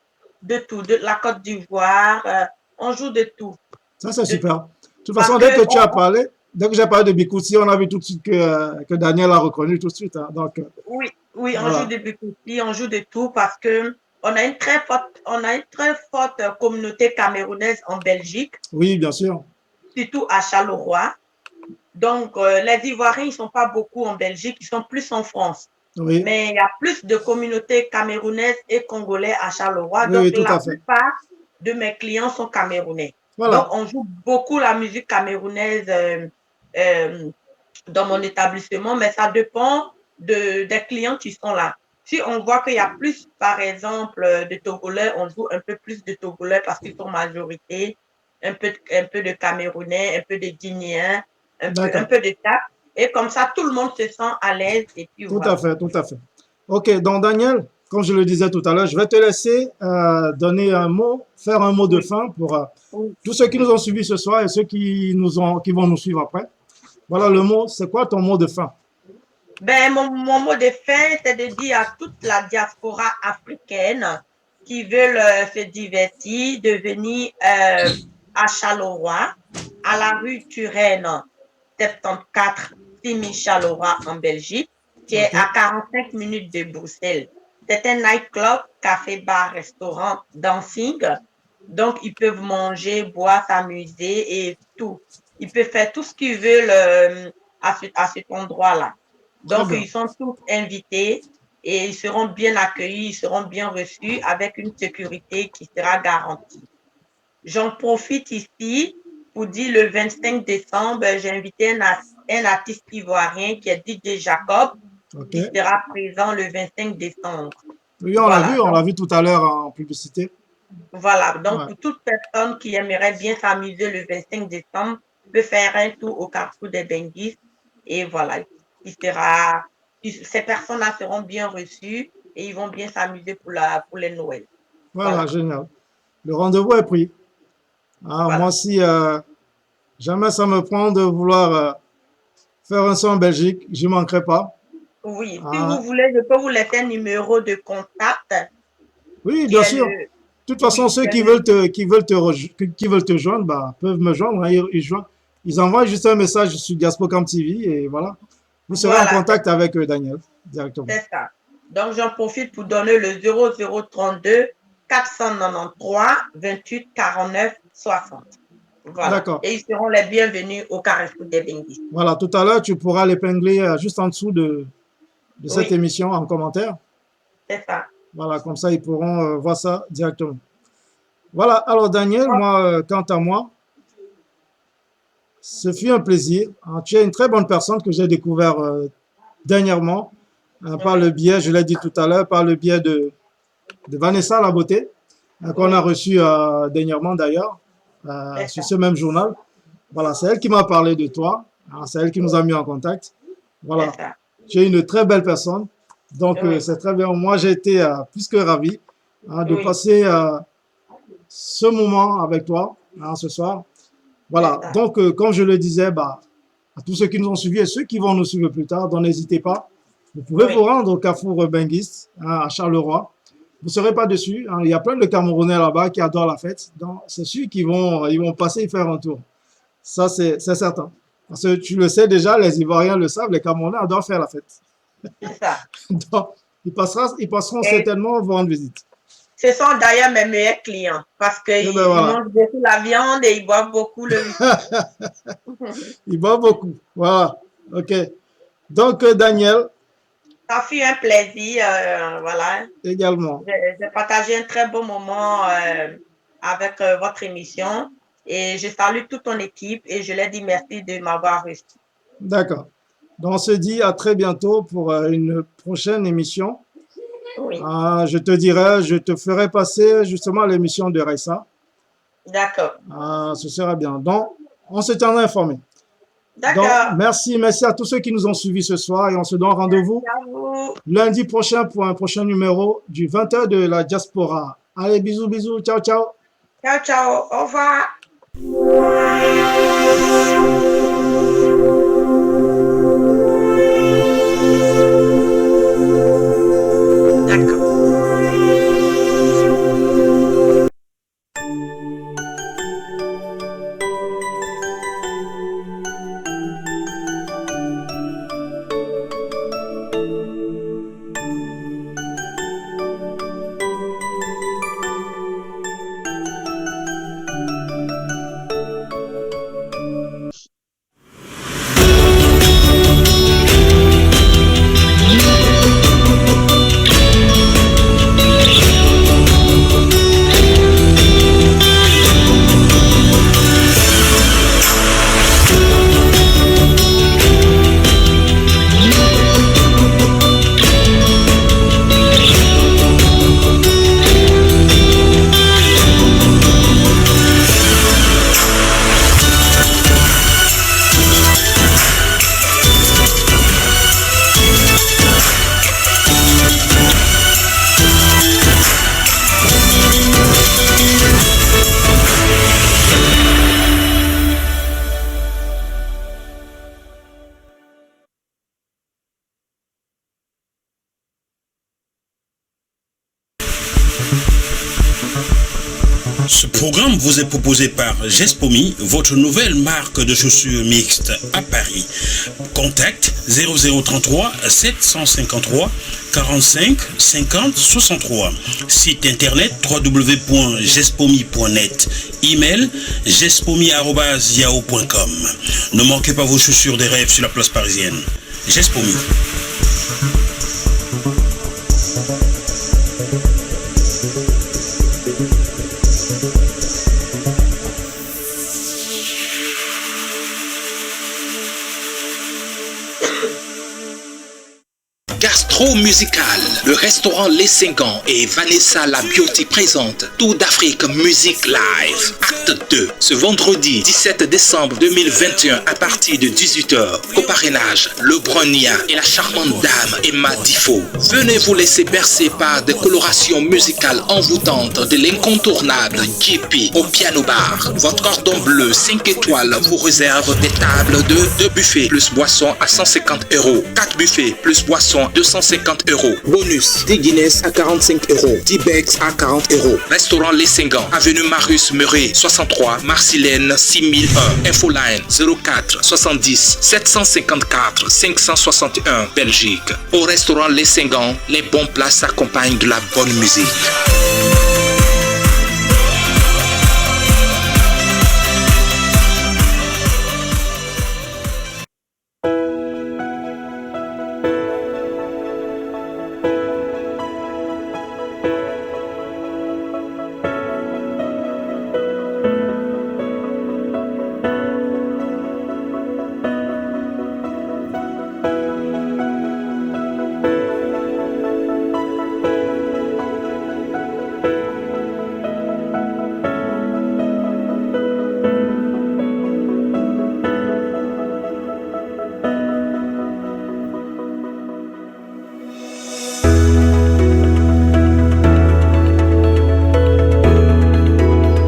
de la Côte d'Ivoire. On joue de tout, Ça, c'est de super. tout. De toute Parce façon, que dès que tu as parlé, dès que j'ai parlé de Bikoutsi, on a vu tout de suite que Daniel a reconnu tout de suite. Hein. Donc, oui, oui, on joue voilà. de Bikoussi, on joue de tout parce que on a une très forte communauté camerounaise en Belgique, Oui, bien sûr. surtout à Charleroi. Donc, les Ivoiriens, ils ne sont pas beaucoup en Belgique, ils sont plus en France. Oui, Mais il y a plus de communautés camerounaises et congolais à Charleroi. oui, Donc, oui, tout la à fait. plupart de mes clients sont camerounais. Donc, Voilà. on joue beaucoup la musique camerounaise dans mon établissement, mais ça dépend des clients qui sont là. Si on voit qu'il y a plus, par exemple, de Togolais, on joue un peu plus de Togolais parce qu'ils sont majorité, un peu de Camerounais, un peu de Guinéens, un peu de Tchad. Et comme ça, tout le monde se sent à l'aise. Et puis, Tout à fait, tout à fait. OK, donc Daniel, comme je le disais tout à l'heure, je vais te laisser donner un mot, faire un mot de fin pour tous ceux qui nous ont suivis ce soir et ceux qui vont nous suivre après. Voilà le mot. C'est quoi ton mot de fin? Ben, mon mot de fin, c'est de dire à toute la diaspora africaine qui veulent se divertir de venir à Charleroi, à la rue Turenne 74 6000 Charleroi en Belgique, qui est à 45 minutes de Bruxelles. C'est un nightclub, café, bar, restaurant, dancing. Donc, ils peuvent manger, boire, s'amuser et tout. Ils peuvent faire tout ce qu'ils veulent à cet endroit-là. Donc, ils sont tous invités et ils seront bien accueillis, ils seront bien reçus avec une sécurité qui sera garantie. J'en profite ici pour dire le 25 décembre, j'ai invité un artiste ivoirien qui est DJ Jacob, qui sera présent le 25 décembre. Oui, on l'a vu tout à l'heure en publicité. Voilà, donc pour toute personne qui aimerait bien s'amuser le 25 décembre, peut faire un tour au Carrefour des Benguis et voilà. Ces personnes-là seront bien reçues et ils vont bien s'amuser pour les Noëls. Voilà, génial. Le rendez-vous est pris. Moi, si jamais ça me prend de vouloir faire un son en Belgique, je ne manquerai pas. Oui, si vous voulez, je peux vous laisser un numéro de contact. Oui, bien sûr. De toute façon, ceux qui veulent te joindre, peuvent me joindre. Ils envoient juste un message sur Diaspocam TV et voilà. Vous serez en contact avec Daniel directement. C'est ça. Donc, j'en profite pour donner le 0032 493 28 49 60. Voilà. D'accord. Et ils seront les bienvenus au Carrefour des Benguis. Voilà, tout à l'heure, tu pourras l'épingler juste en dessous de cette émission en commentaire. C'est ça. Voilà, comme ça, ils pourront voir ça directement. Voilà, alors Daniel, moi, quant à moi, ce fut un plaisir. Tu es une très bonne personne que j'ai découvert dernièrement, par le biais, je l'ai dit tout à l'heure, par le biais de Vanessa La Beauté, qu'on a reçu dernièrement d'ailleurs, sur ce même journal. Voilà, c'est elle qui m'a parlé de toi, c'est elle qui nous a mis en contact. Voilà, tu es une très belle personne, donc c'est très bien. Moi, j'ai été plus que ravi de passer ce moment avec toi ce soir. Voilà, donc comme je le disais, à tous ceux qui nous ont suivis et ceux qui vont nous suivre plus tard, donc n'hésitez pas. Vous pouvez vous rendre au Carrefour Benguis à Charleroi. Vous ne serez pas dessus. Il y a plein de Camerounais là-bas qui adorent la fête. Donc, c'est sûr qu'ils vont passer et faire un tour. Ça, c'est certain. Parce que tu le sais déjà, les Ivoiriens le savent, les Camerounais adorent faire la fête. C'est ça. Donc, ils passeront certainement vous rendre visite. Ce sont d'ailleurs mes meilleurs clients parce qu'ils mangent beaucoup la viande et ils boivent beaucoup le Ils boivent beaucoup. Voilà. OK. Donc, Daniel. Ça fut un plaisir. Voilà. Également. J'ai partagé un très beau moment avec votre émission et je salue toute ton équipe et je leur dis merci de m'avoir reçu. D'accord. Donc, on se dit à très bientôt pour une prochaine émission. Oui. Je te ferai passer justement l'émission de Raissa. D'accord. Ce sera bien. Donc, on se tiendra informé. D'accord. Donc, merci à tous ceux qui nous ont suivis ce soir et on se donne rendez-vous lundi prochain pour un prochain numéro du 20h de la diaspora. Allez, bisous, bisous. Ciao, ciao. Ciao, ciao. Au revoir. Ce programme vous est proposé par Gespomi, votre nouvelle marque de chaussures mixtes à Paris. Contact 0033 753 45 50 63. Site internet www.gespomi.net. Email gespomi@yahoo.com. Ne manquez pas vos chaussures des rêves sur la place parisienne. Gespomi. Gastro musical, le restaurant Les Cingans et Vanessa La Beauty présente Tour d'Afrique Music Live, acte 2, ce vendredi 17 décembre 2021 à partir de 18h. Au parrainage, le Bronia et la charmante dame Emma Difo. Venez vous laisser bercer par des colorations musicales envoûtantes de l'incontournable JP au piano bar. Votre cordon bleu 5 étoiles vous réserve des tables de 2 buffets plus boissons à 150 €, 4 buffets plus boissons 250 €. Bonus, 10 Guinness à 45 €, 10 Bex à 40 €. Restaurant Les Cingans, avenue Marius Murray, 63, Marsilène 6001. Infoline 04 70 754 561, Belgique. Au restaurant Les Cingans, les bons plats s'accompagnent de la bonne musique.